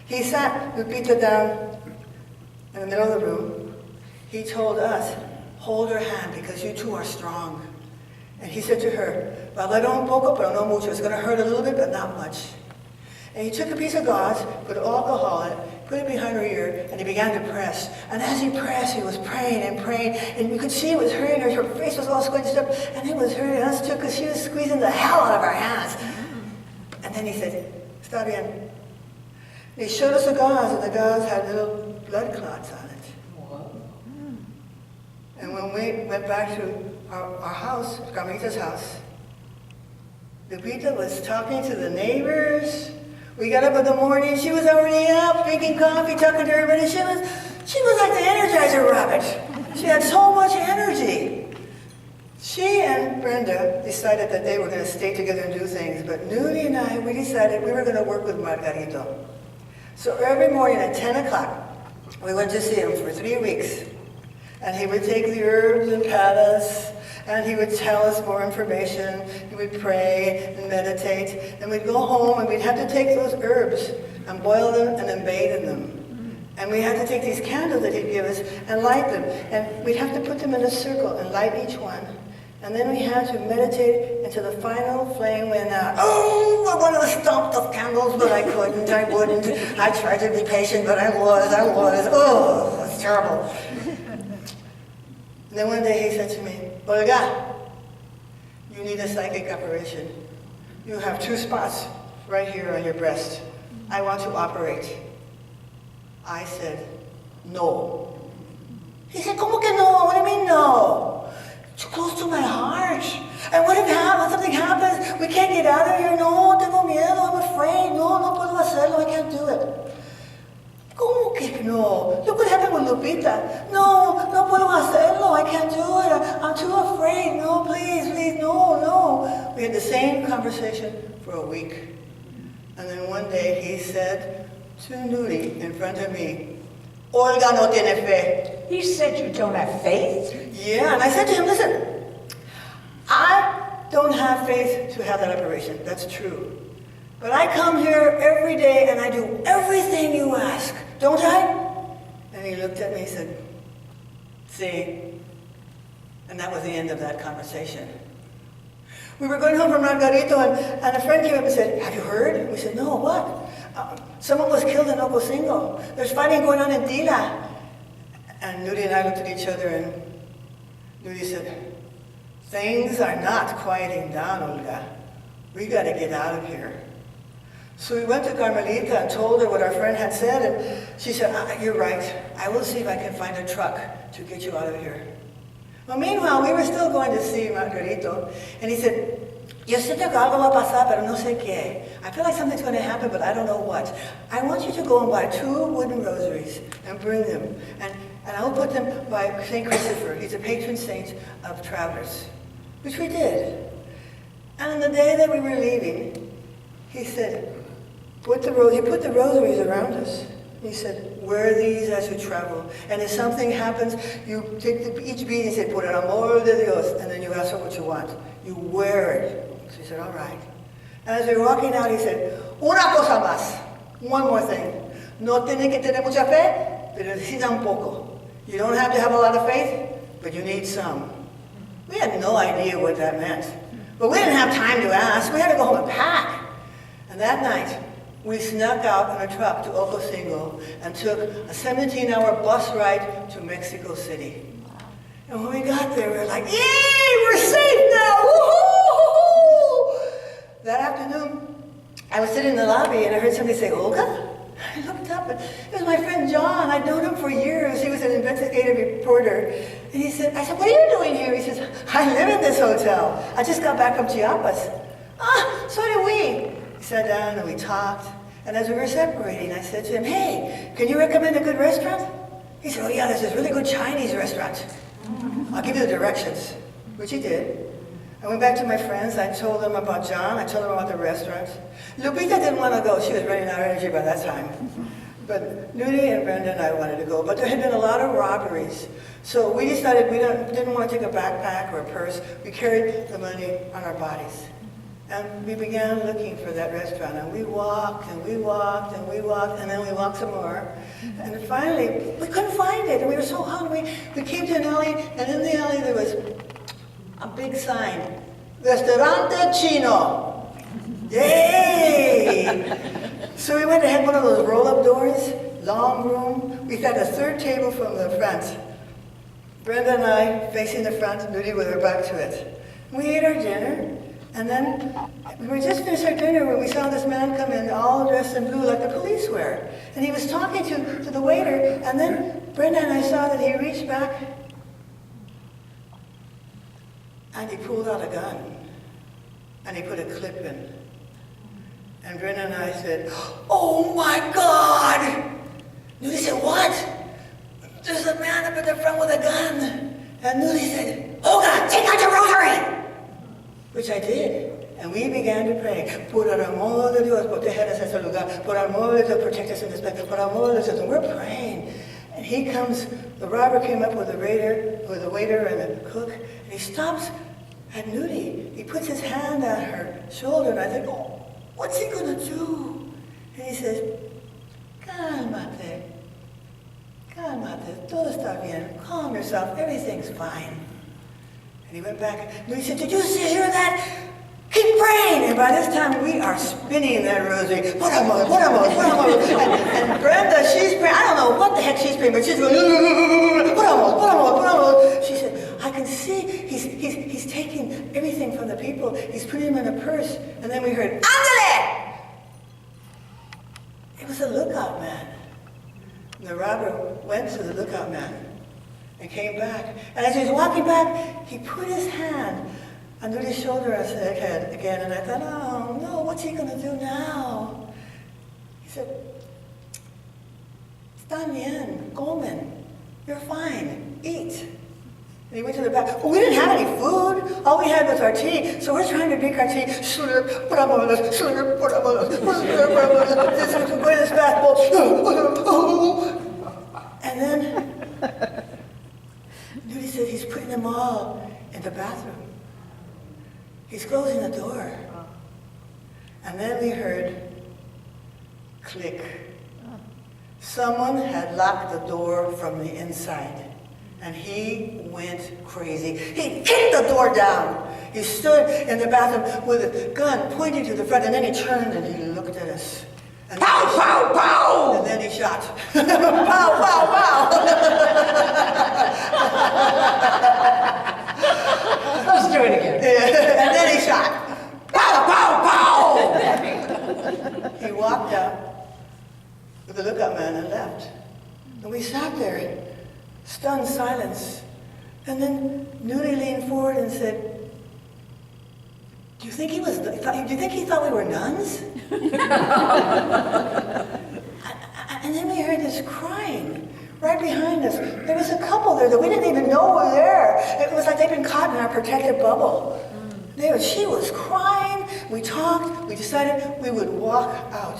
He sat Lupita down in the middle of the room. He told us, "Hold her hand because you two are strong." And he said to her, "Valero un poco, pero no mucho. It's going to hurt a little bit, but not much." And he took a piece of gauze, put alcohol in it, put it behind her ear, and he began to press. And as he pressed, he was praying and praying, and you could see it was hurting her. Her face was all squenched up, and it was hurting us too because she was squeezing the hell out of our hands. And then he said, "Está bien." And he showed us the gauze, and the gauze had little blood clots on it. And when we went back to our house, Carmelita's house, Lupita was talking to the neighbors. We got up in the morning. She was already up, drinking coffee, talking to everybody. She was like the Energizer rabbit. She had so much energy. She and Brenda decided that they were going to stay together and do things. But Nuni and I, we decided we were going to work with Margarito. So every morning at 10 o'clock, we went to see him for 3 weeks. And he would take the herbs and pat us, and he would tell us more information. He would pray and meditate, and we'd go home and we'd have to take those herbs and boil them and then bathe in them. And we had to take these candles that he'd give us and light them, and we'd have to put them in a circle and light each one. And then we had to meditate until the final flame went out. Oh, I wanted to stomp the candles, but I couldn't, I wouldn't. I tried to be patient, but I was. Oh, it's terrible. And then one day he said to me, "Olga, you need a psychic operation. you have 2 spots right here on your breast. I want to operate. I said, no. He said, ¿Cómo que no? What do you mean no? It's close to my heart. And what if something happens? We can't get out of here. No, tengo miedo. I'm afraid. No, no puedo hacerlo. I can't do it. ¿Cómo que no? Look what happened with Lupita. No, no puedo hacerlo. I can't do it. I'm too afraid. No, please, please, no, no. We had the same conversation for a week. And then one day he said to Nuri in front of me, Olga no tiene fe. He said you don't have faith? Yeah, and I said to him, listen, I don't have faith to have that operation. That's true. But I come here every day and I do everything you ask, don't I? And he looked at me and said, sí. And that was the end of that conversation. We were going home from Margarito and a friend came up and said, have you heard? And we said, no, what? Someone was killed in Ocosingo. There's fighting going on in Tila. And Nuri and I looked at each other and Nuri said, things are not quieting down, Olga. We got to get out of here. So we went to Carmelita and told her what our friend had said, and she said, you're right. I will see if I can find a truck to get you out of here. Well, meanwhile, we were still going to see Margarito, and he said, yo siento que algo va a pasar, pero no sé qué. I feel like something's going to happen, but I don't know what. I want you to go and buy 2 wooden rosaries and bring them, and I will put them by St. Christopher. He's a patron saint of travelers, which we did. And on the day that we were leaving, he said, he put the rosaries around us. He said, wear these as you travel. And if something happens, you take each bead and say, por el amor de Dios, and then you ask for what you want. You wear it. So he said, all right. And as we were walking out, he said, una cosa más. One more thing. No tienen que tener mucha fe, pero necesita un poco. You don't have to have a lot of faith, but you need some. We had no idea what that meant. But we didn't have time to ask. We had to go home and pack. And that night, we snuck out in a truck to Ocosingo and took a 17-hour bus ride to Mexico City. And when we got there, we were like, yay, we're safe now! Woo-hoo! That afternoon, I was sitting in the lobby and I heard somebody say, Olga? I looked up and it was my friend John. I'd known him for years. He was an investigative reporter. And I said, what are you doing here? He says, I live in this hotel. I just got back from Chiapas. Ah, so did we. We sat down and we talked. And as we were separating, I said to him, hey, can you recommend a good restaurant? He said, oh yeah, there's this really good Chinese restaurant. I'll give you the directions, which he did. I went back to my friends. I told them about John. I told them about the restaurant. Lupita didn't want to go. She was running out of energy by that time. But Nudi and Brenda and I wanted to go. But there had been a lot of robberies. So we decided we didn't want to take a backpack or a purse. We carried the money on our bodies. And we began looking for that restaurant. And we walked, and we walked, and we walked, and then we walked some more. And finally, we couldn't find it. And we were so hungry. We came to an alley, and in the alley there was a big sign, Restaurante Chino. Yay! So we went and had one of those roll-up doors, long room. We had a 3rd table from the front. Brenda and I facing the front, Nudi with her back to it. We ate our dinner, and then we were just finished our dinner when we saw this man come in all dressed in blue like the police wear. And he was talking to the waiter, and then Brenda and I saw that he reached back and he pulled out a gun and he put a clip in. And Brenda and I said, oh my God! Nudi said, what? There's a man up at the front with a gun. And Nudi said, Olga, take out your rosary! Which I did. And we began to pray. Por el amor de Dios, protégenos en este lugar. Por el amor de Dios, protect us in this place. Por el amor de Dios. And we're praying. And he comes, the robber came up with the waiter and the cook, and he stops at Nudi. He puts his hand on her shoulder, and I think, oh, what's he going to do? And he says, cálmate, cálmate, todo está bien, calm yourself, everything's fine. And he went back, and he said, did you hear that? Keep praying! And by this time, we are spinning that rosary. Por amor, por amor, por amor. And Brenda, she's praying. I don't know what the heck she's praying, but she's going, por amor, por amor, por amor. She said, I I can see he's taking everything from the people. He's putting them in a purse. And then we heard, Ándale! It was a lookout man. And the robber went to the lookout man and came back. And as he was walking back, he put his hand under his shoulder and said again. And I thought, oh no, what's he going to do now? He said, Está bien, comen. You're fine. Eat. And he went to the back. Well, we didn't have any food. All we had was our tea. So we're trying to drink our tea. Slurp, vámonos, slurp, vámonos, slurp, this is going as fast. And then Nudie said he's putting them all in the bathroom. He's closing the door. And then we heard click. Someone had locked the door from the inside, and he went crazy. He kicked the door down. He stood in the bathroom with a gun pointing to the front, and then he turned and he looked at us. And pow, pow, pow! And then he shot. Pow, pow, pow! Let's do it again. Yeah. And then he shot. Pow, pow, pow! He walked out with the lookout man and left. And we sat there in stunned silence. And then Nudie leaned forward and said, do you think he thought we were nuns? And then we heard this crying right behind us. There was a couple there that we didn't even know were there. It was like they'd been caught in our protective bubble. She was crying. We talked. We decided we would walk out.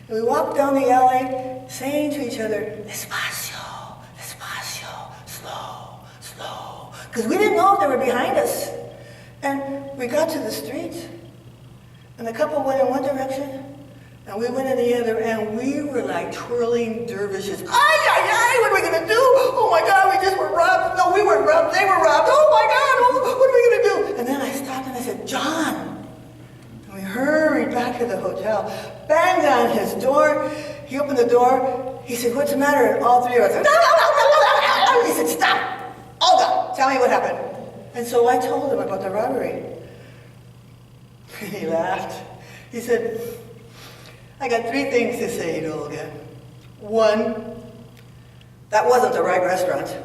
And we walked down the alley, saying to each other, despacio, despacio, slow, slow. Because we didn't know if they were behind us. And we got to the street, and the couple went in one direction, and we went in the other, and we were like twirling dervishes. Ay, ay, ay, what are we going to do? Oh my God, we just were robbed. No, we weren't robbed, they were robbed. Oh my God, what are we going to do? And then I stopped and I said, John. And we hurried back to the hotel, banged on his door. He opened the door. He said, what's the matter? And all three of us said, no, no, no, no, no, no. He said, stop. Olga, tell me what happened. And so I told him about the robbery. He laughed. He said, I got three things to say to Olga. One, that wasn't the right restaurant.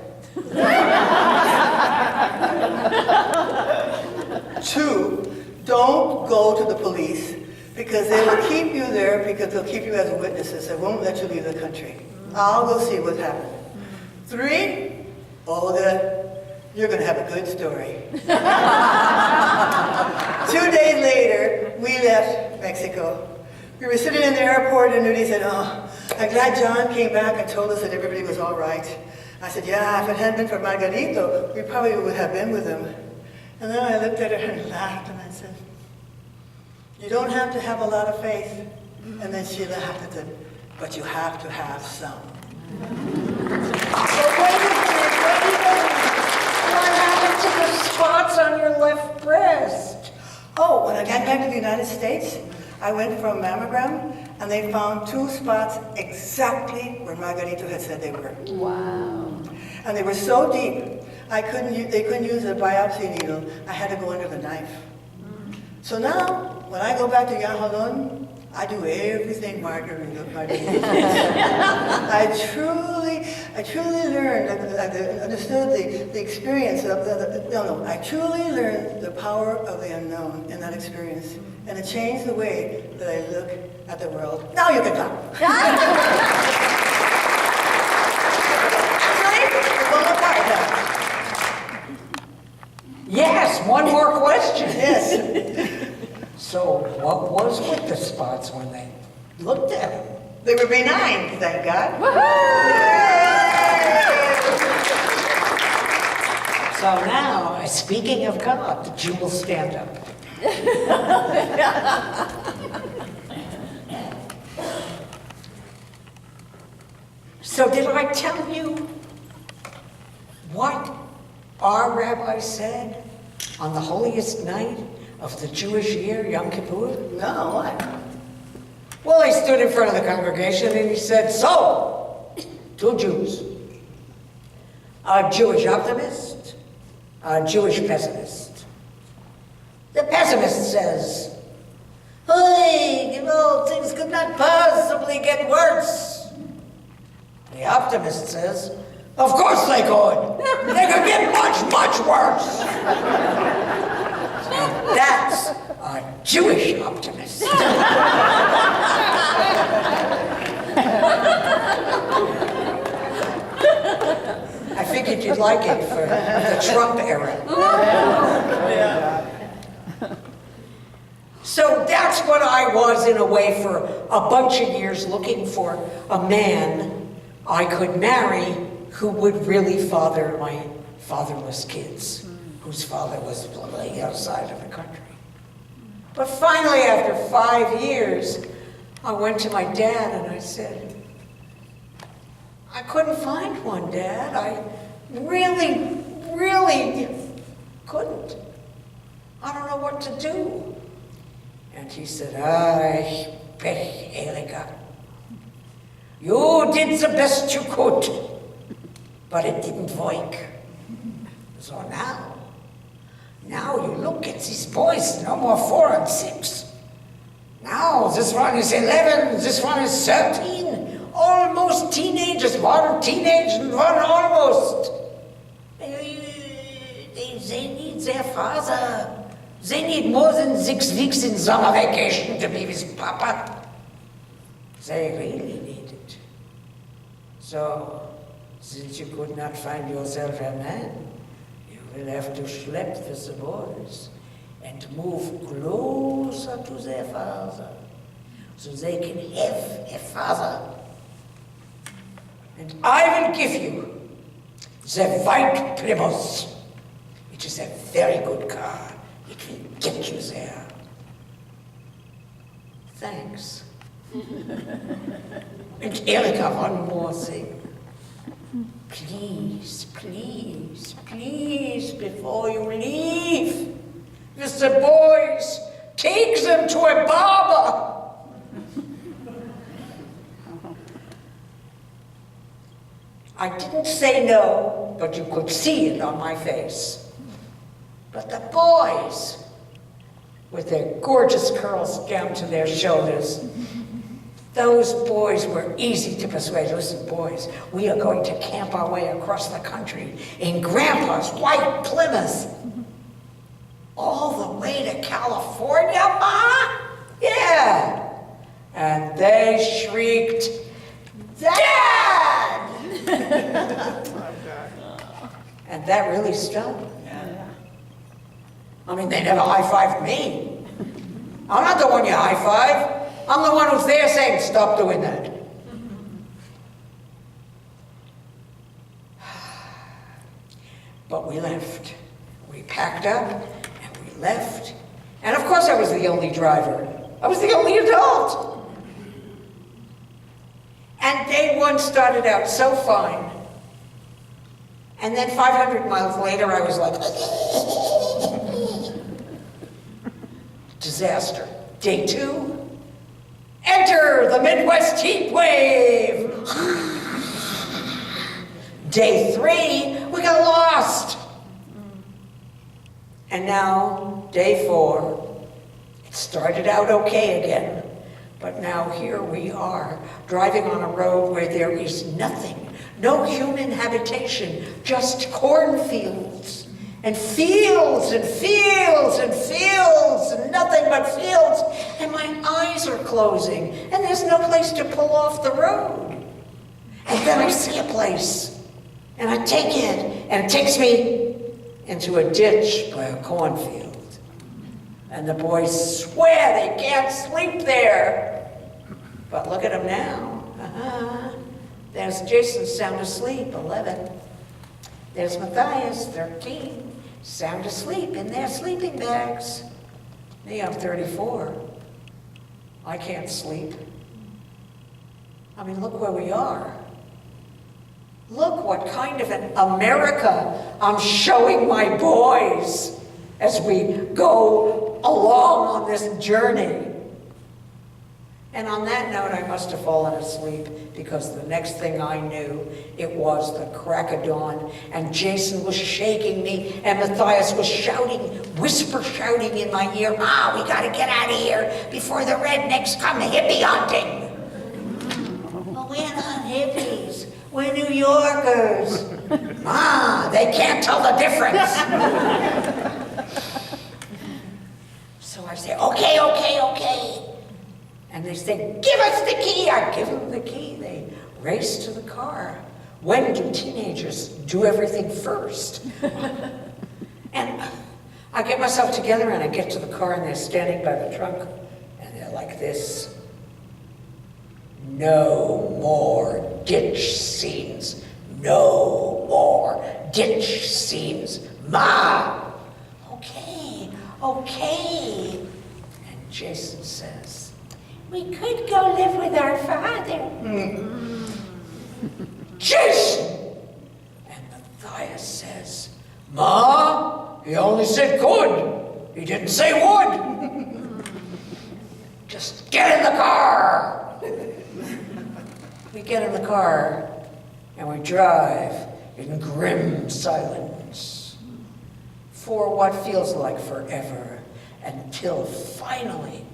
Two, don't go to the police because they will keep you there because they'll keep you as witnesses. They won't let you leave the country. I'll go see what happened. Three, Olga, you're going to have a good story. 2 days later, we left Mexico. We were sitting in the airport and Nudie said, oh, I'm glad John came back and told us that everybody was all right. I said, yeah, if it hadn't been for Margarito, we probably would have been with him. And then I looked at her and laughed and I said, you don't have to have a lot of faith. And then she laughed and said, but you have to have some. What happened to the spots on your left breast? Oh, when I got back to the United States, I went for a mammogram, and they found 2 spots exactly where Margarito had said they were. Wow. And they were so deep, they couldn't use a biopsy needle. I had to go under the knife. So now, when I go back to Yahalon, I do everything Margarito I truly learned, understood the experience of I truly learned the power of the unknown in that experience. And it changed the way that I look at the world. Now you can talk. Yes, one more question. Yes. So what was with the spots when they looked at him? They were benign, thank God. So now, speaking of God, the Jew will stand up. So did I tell you what our rabbi said on the holiest night of the Jewish year, Yom Kippur? No, what? Well, he stood in front of the congregation and he said, so, 2 Jews, a Jewish optimist a Jewish pessimist. The pessimist says, "Hey, things could not possibly get worse." The optimist says, "Of course they could. They could get much, much worse." And that's a Jewish optimist. I figured you'd like it for the Trump era. So that's what I was in a way for a bunch of years, looking for a man I could marry who would really father my fatherless kids, whose father was on the other side of the country. But finally, after 5 years, I went to my dad and I said, "I couldn't find one, Dad. I really, really couldn't. I don't know what to do." And he said, "Ay, Pech, Erika. You did the best you could, but it didn't work. So now you look at these boys, no more 4 and 6. Now this one is 11, this one is 13, almost teenagers, one teenage and one almost. They need their father. They need more than 6 weeks in summer vacation to be with Papa. They really need it. So, since you could not find yourself a man, you will have to schlep with the boys and move closer to their father so they can have a father. And I will give you the white Plymouth. It is a very good car. It will get you there. Thanks." And Erica, one more thing. Please, please, please, before you leave with the boys, take them to a barber. I didn't say no, but you could see it on my face. But the boys, with their gorgeous curls down to their shoulders, those boys were easy to persuade. Listen, boys, we are going to camp our way across the country in Grandpa's white Plymouth. All the way to California, Ma? Yeah. And they shrieked, "Dad!" And that really stung. I mean, they never high-fived me. I'm not the one you high-five. I'm the one who's there saying, "Stop doing that." But we left. We packed up and we left. And of course I was the only driver. I was the only adult. And day one started out so fine. And then 500 miles later, I was like, disaster. Day 2, enter the Midwest heat wave. Day 3, we got lost. And now, day 4, it started out okay again. But now here we are, driving on a road where there is nothing, no human habitation, just cornfields, and fields, and fields, and fields, and nothing but fields, and my eyes are closing, and there's no place to pull off the road. And then I see a place, and I take it, and it takes me into a ditch by a cornfield. And the boys swear they can't sleep there. But look at them now. There's Jason, sound asleep, 11. There's Matthias, 13, sound asleep in their sleeping bags. Me, I'm 34. I can't sleep. I mean, look where we are. Look what kind of an America I'm showing my boys as we go along on this journey. And on that note, I must have fallen asleep, because the next thing I knew, it was the crack of dawn, and Jason was shaking me, and Matthias was shouting, whisper shouting in my ear, "Ma, we gotta get out of here before the rednecks come hippie hunting." Well, we're not hippies, we're New Yorkers. Ma, they can't tell the difference. So I say, okay, okay, okay. And they say, "Give us the key." I give them the key. They race to the car. When do teenagers do everything first? And I get myself together and I get to the car, and they're standing by the trunk, and they're like this. "No more ditch scenes. No more ditch scenes. Ma." Okay, okay. And Jason says, "We could go live with our father." Jason! And Matthias says, "Ma, he only said could. He didn't say would. Just get in the car." We get in the car and we drive in grim silence for what feels like forever, until finally,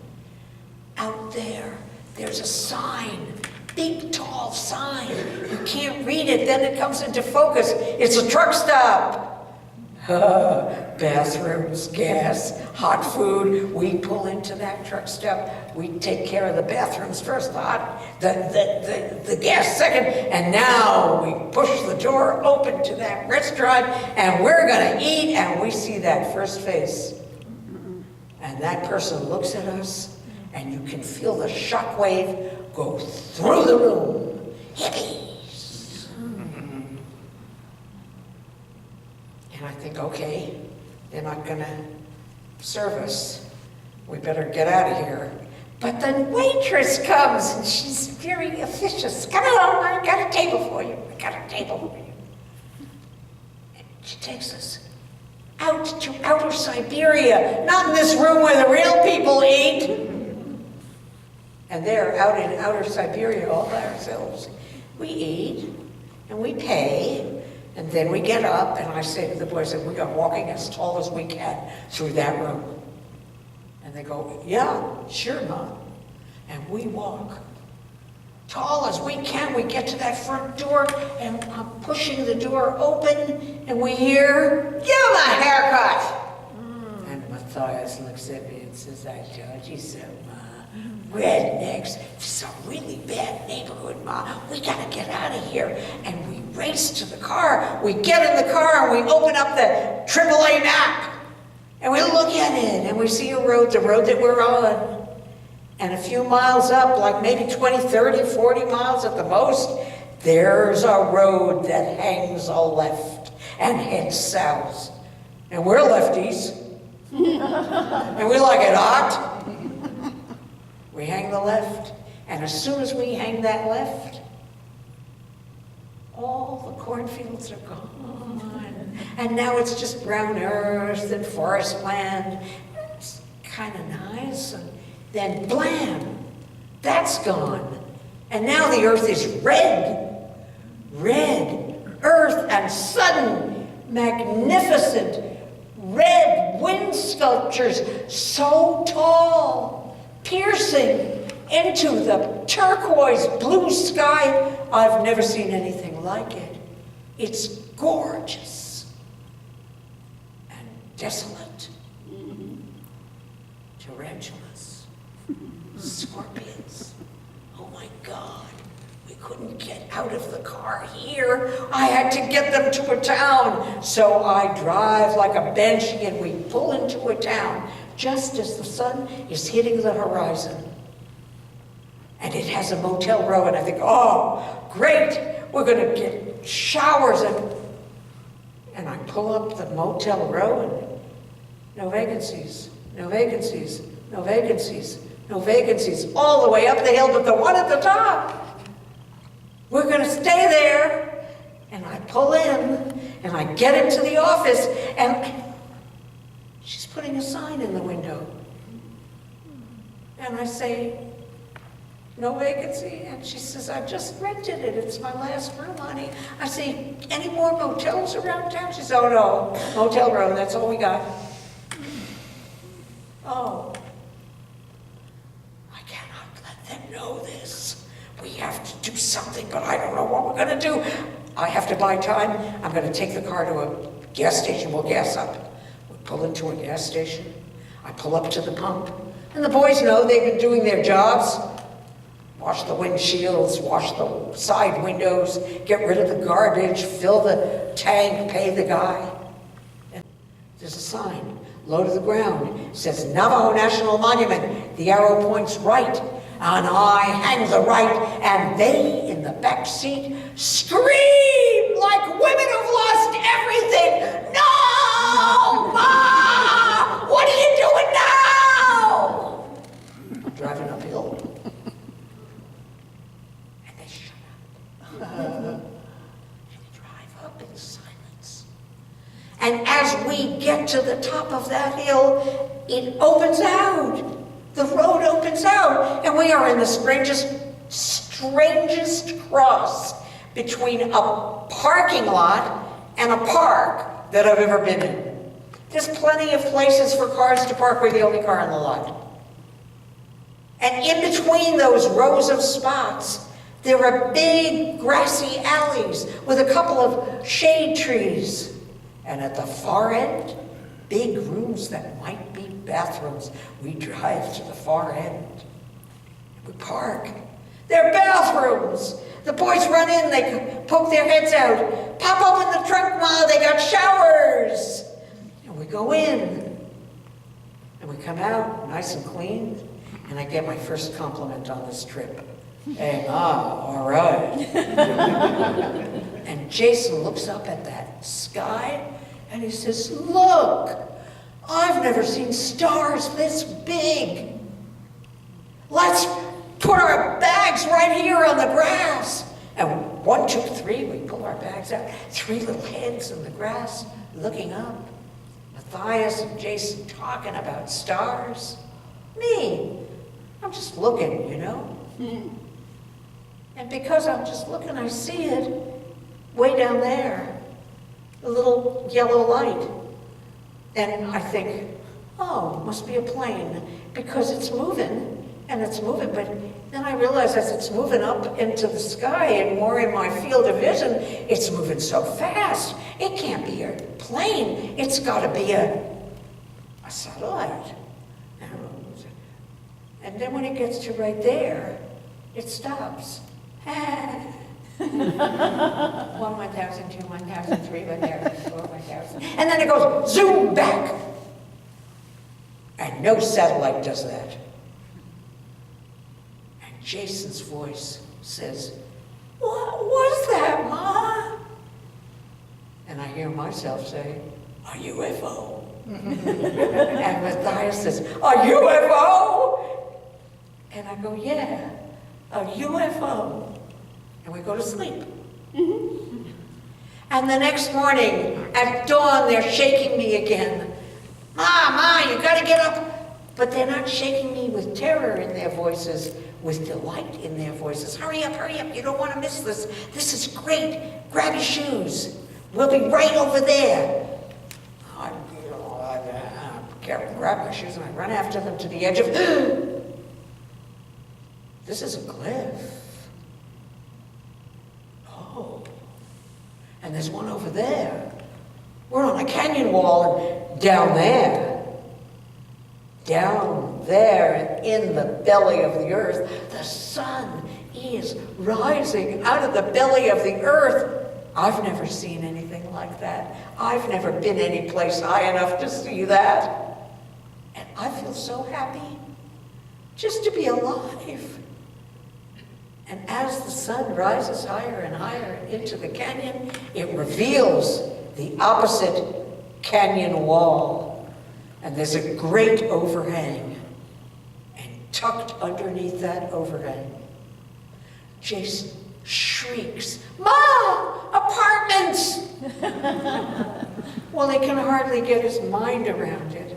out there, there's a sign, big tall sign. You can't read it, then it comes into focus. It's a truck stop. Bathrooms, gas, hot food. We pull into that truck stop. We take care of the bathrooms first, the gas second, and now we push the door open to that restaurant, and we're gonna eat, and we see that first face. And that person looks at us, and you can feel the shockwave go through the room. Hippies. And I think, okay, they're not gonna serve us. We better get out of here. But the waitress comes, and she's very officious. "Come along, I got a table for you. I got a table for you." And she takes us out to outer Siberia, not in this room where the real people eat. And they're out in outer Siberia all by ourselves. We eat, and we pay, and then we get up, and I say to the boys that we are walking as tall as we can through that room. And they go, "Yeah, sure, Mom." And we walk tall as we can. We get to that front door, and I'm pushing the door open, and we hear, "Give him a haircut." And Matthias looks at me and says, "I told you so, Ma. Rednecks. This is a really bad neighborhood, Ma. We gotta get out of here." And we race to the car. We get in the car, and we open up the AAA map. And we look at it, and we see a road, the road that we're on. And a few miles up, like maybe 20, 30, 40 miles at the most, there's a road that hangs a left and heads south. And we're lefties. And we like it hot. We hang the left. And as soon as we hang that left, all the cornfields are gone. And now it's just brown earth and forest land. It's kind of nice. And then blam, that's gone. And now the earth is red. Red earth and sudden, magnificent red wind sculptures so tall, piercing into the turquoise blue sky. I've never seen anything like it. It's gorgeous. Desolate. Tarantulas. Scorpions. Oh my God. We couldn't get out of the car here. I had to get them to a town. So I drive like a banshee and we pull into a town just as the sun is hitting the horizon. And it has a motel row, and I think, oh, great. We're gonna get showers. And I pull up the motel row, and no vacancies, no vacancies, no vacancies, no vacancies, all the way up the hill, but the one at the top. We're gonna stay there. And I pull in, and I get into the office, and she's putting a sign in the window. And I say, no vacancy. And she says, I just rented it. It's my last room, honey. I say, any more motels around town? She says, oh no, Motel Row, that's all we got. Oh. I cannot let them know this. We have to do something, but I don't know what we're gonna do. I have to buy time. I'm gonna take the car to a gas station. We'll gas up. We pull into a gas station. I pull up to the pump. And the boys know they've been doing their jobs. Wash the windshields, wash the side windows, get rid of the garbage, fill the tank, pay the guy. And there's a sign, low to the ground. It says Navajo National Monument. The arrow points right. And I hang the right, and they in the back seat scream like women who've lost everything. No, Ma! What are you doing now? I'm driving uphill. And they shut up. And they drive up in silence. And as we get to the top of that hill, it opens out. The road opens out, and we are in the strangest cross between a parking lot and a park that I've ever been in. There's plenty of places for cars to park. We're the only car in the lot. And in between those rows of spots, there are big grassy alleys with a couple of shade trees. And at the far end, big rooms that might be bathrooms. We drive to the far end. We park. They're bathrooms. The boys run in, they poke their heads out. Pop open the trunk, Ma, they got showers. And we go in. And we come out nice and clean. And I get my first compliment on this trip. Hey, Ma, all right. And Jason looks up at that sky and he says, look, I've never seen stars this big. Let's put our bags right here on the grass. And 1, 2, 3, we pull our bags out. 3 little heads in the grass looking up. Matthias and Jason talking about stars. Me, I'm just looking, you know. And because I'm just looking, I see it way down there, a little yellow light. And I think, oh, must be a plane, because it's moving, and it's moving. But then I realize as it's moving up into the sky and more in my field of vision, it's moving so fast. It can't be a plane. It's got to be a satellite. And then when it gets to right there, it stops. 1, 1,000, 2, 1,000, 3, 1,000, 4, 1,000. And then it goes zoom back. And no satellite does that. And Jason's voice says, what was that, Ma? And I hear myself say, a UFO. And Matthias says, a UFO? And I go, yeah, a UFO. And we go to sleep. And the next morning, at dawn, they're shaking me again. Ma, you gotta get up. But they're not shaking me with terror in their voices, with delight in their voices. Hurry up, you don't want to miss this. This is great. Grab your shoes. We'll be right over there. I grab my shoes and I run after them to the edge of... This is a cliff. Oh. And there's one over there. We're on a canyon wall, and down there in the belly of the earth, the sun is rising out of the belly of the earth. I've never seen anything like that. I've never been any place high enough to see that. And I feel so happy just to be alive. And as the sun rises higher and higher into the canyon, it reveals the opposite canyon wall. And there's a great overhang. And tucked underneath that overhang, Jason shrieks, Ma! Apartments! Well, he can hardly get his mind around it,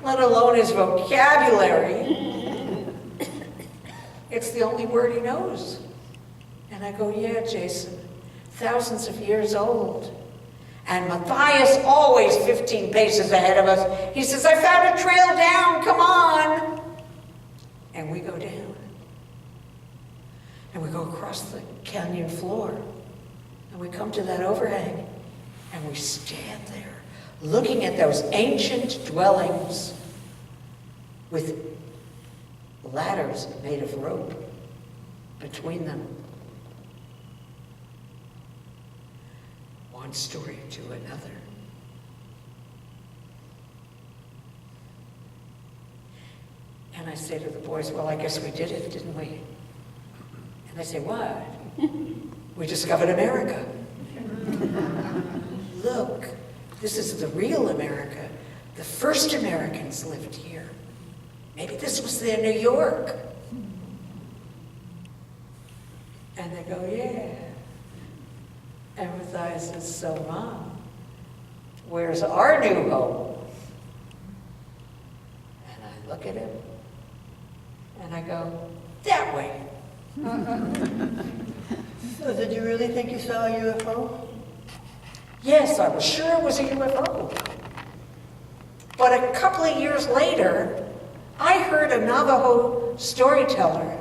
let alone his vocabulary. It's the only word he knows. And I go, yeah, Jason, thousands of years old. And Matthias, always 15 paces ahead of us, he says, I found a trail down, come on. And we go down. And we go across the canyon floor. And we come to that overhang. And we stand there, looking at those ancient dwellings with ladders made of rope between them. One story to another. And I say to the boys, well, I guess we did it, didn't we? And they say, what? We discovered America. Look, this is the real America. The first Americans lived here. Maybe this was their New York. And they go, yeah. And Matthias says, so Mom, where's our new home? And I look at him, and I go, that way. So did you really think you saw a UFO? Yes, I was sure it was a UFO. But a couple of years later, I heard a Navajo storyteller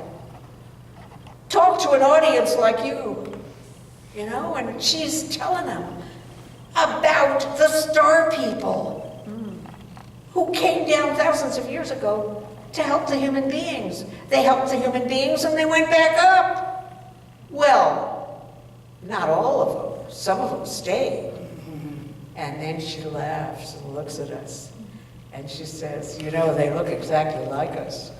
talk to an audience like you know, and she's telling them about the star people who came down thousands of years ago to help the human beings. They helped the human beings and they went back up. Well, not all of them. Some of them stayed. And then she laughs and looks at us. And she says, you know, they look exactly like us.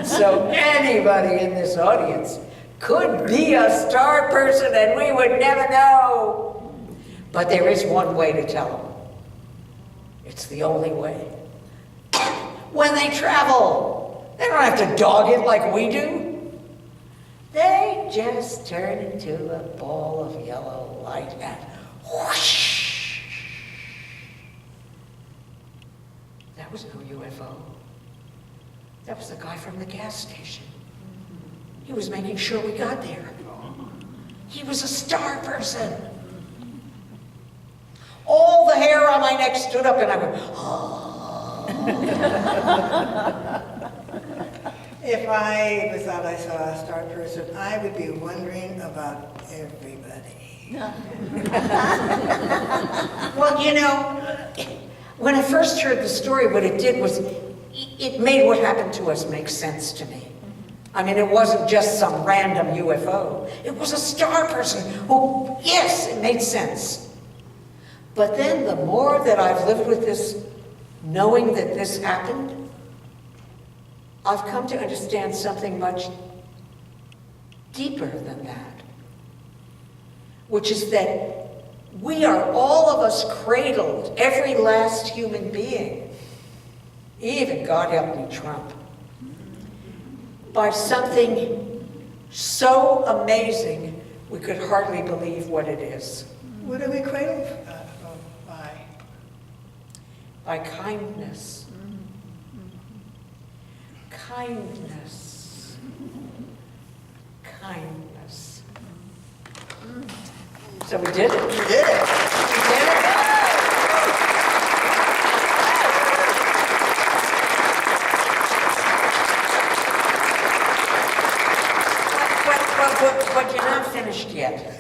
So anybody in this audience could be a star person and we would never know. But there is one way to tell them. It's the only way. When they travel, they don't have to dog it like we do. They just turn into a ball of yellow light and whoosh. That was no UFO. That was the guy from the gas station. He was making sure we got there. He was a star person. All the hair on my neck stood up and I went, oh. If I ever thought I saw a star person, I would be wondering about everybody. Well, you know, when I first heard the story, what it did was it made what happened to us make sense to me. I mean, it wasn't just some random UFO. It was a star person who, yes, it made sense. But then the more that I've lived with this, knowing that this happened, I've come to understand something much deeper than that, which is that we are, all of us, cradled, every last human being, even, God help me, Trump, by something so amazing we could hardly believe what it is. What are we cradled by? By kindness. Kindness. Kindness. So we did it. We did it. We did it. But you're not finished yet.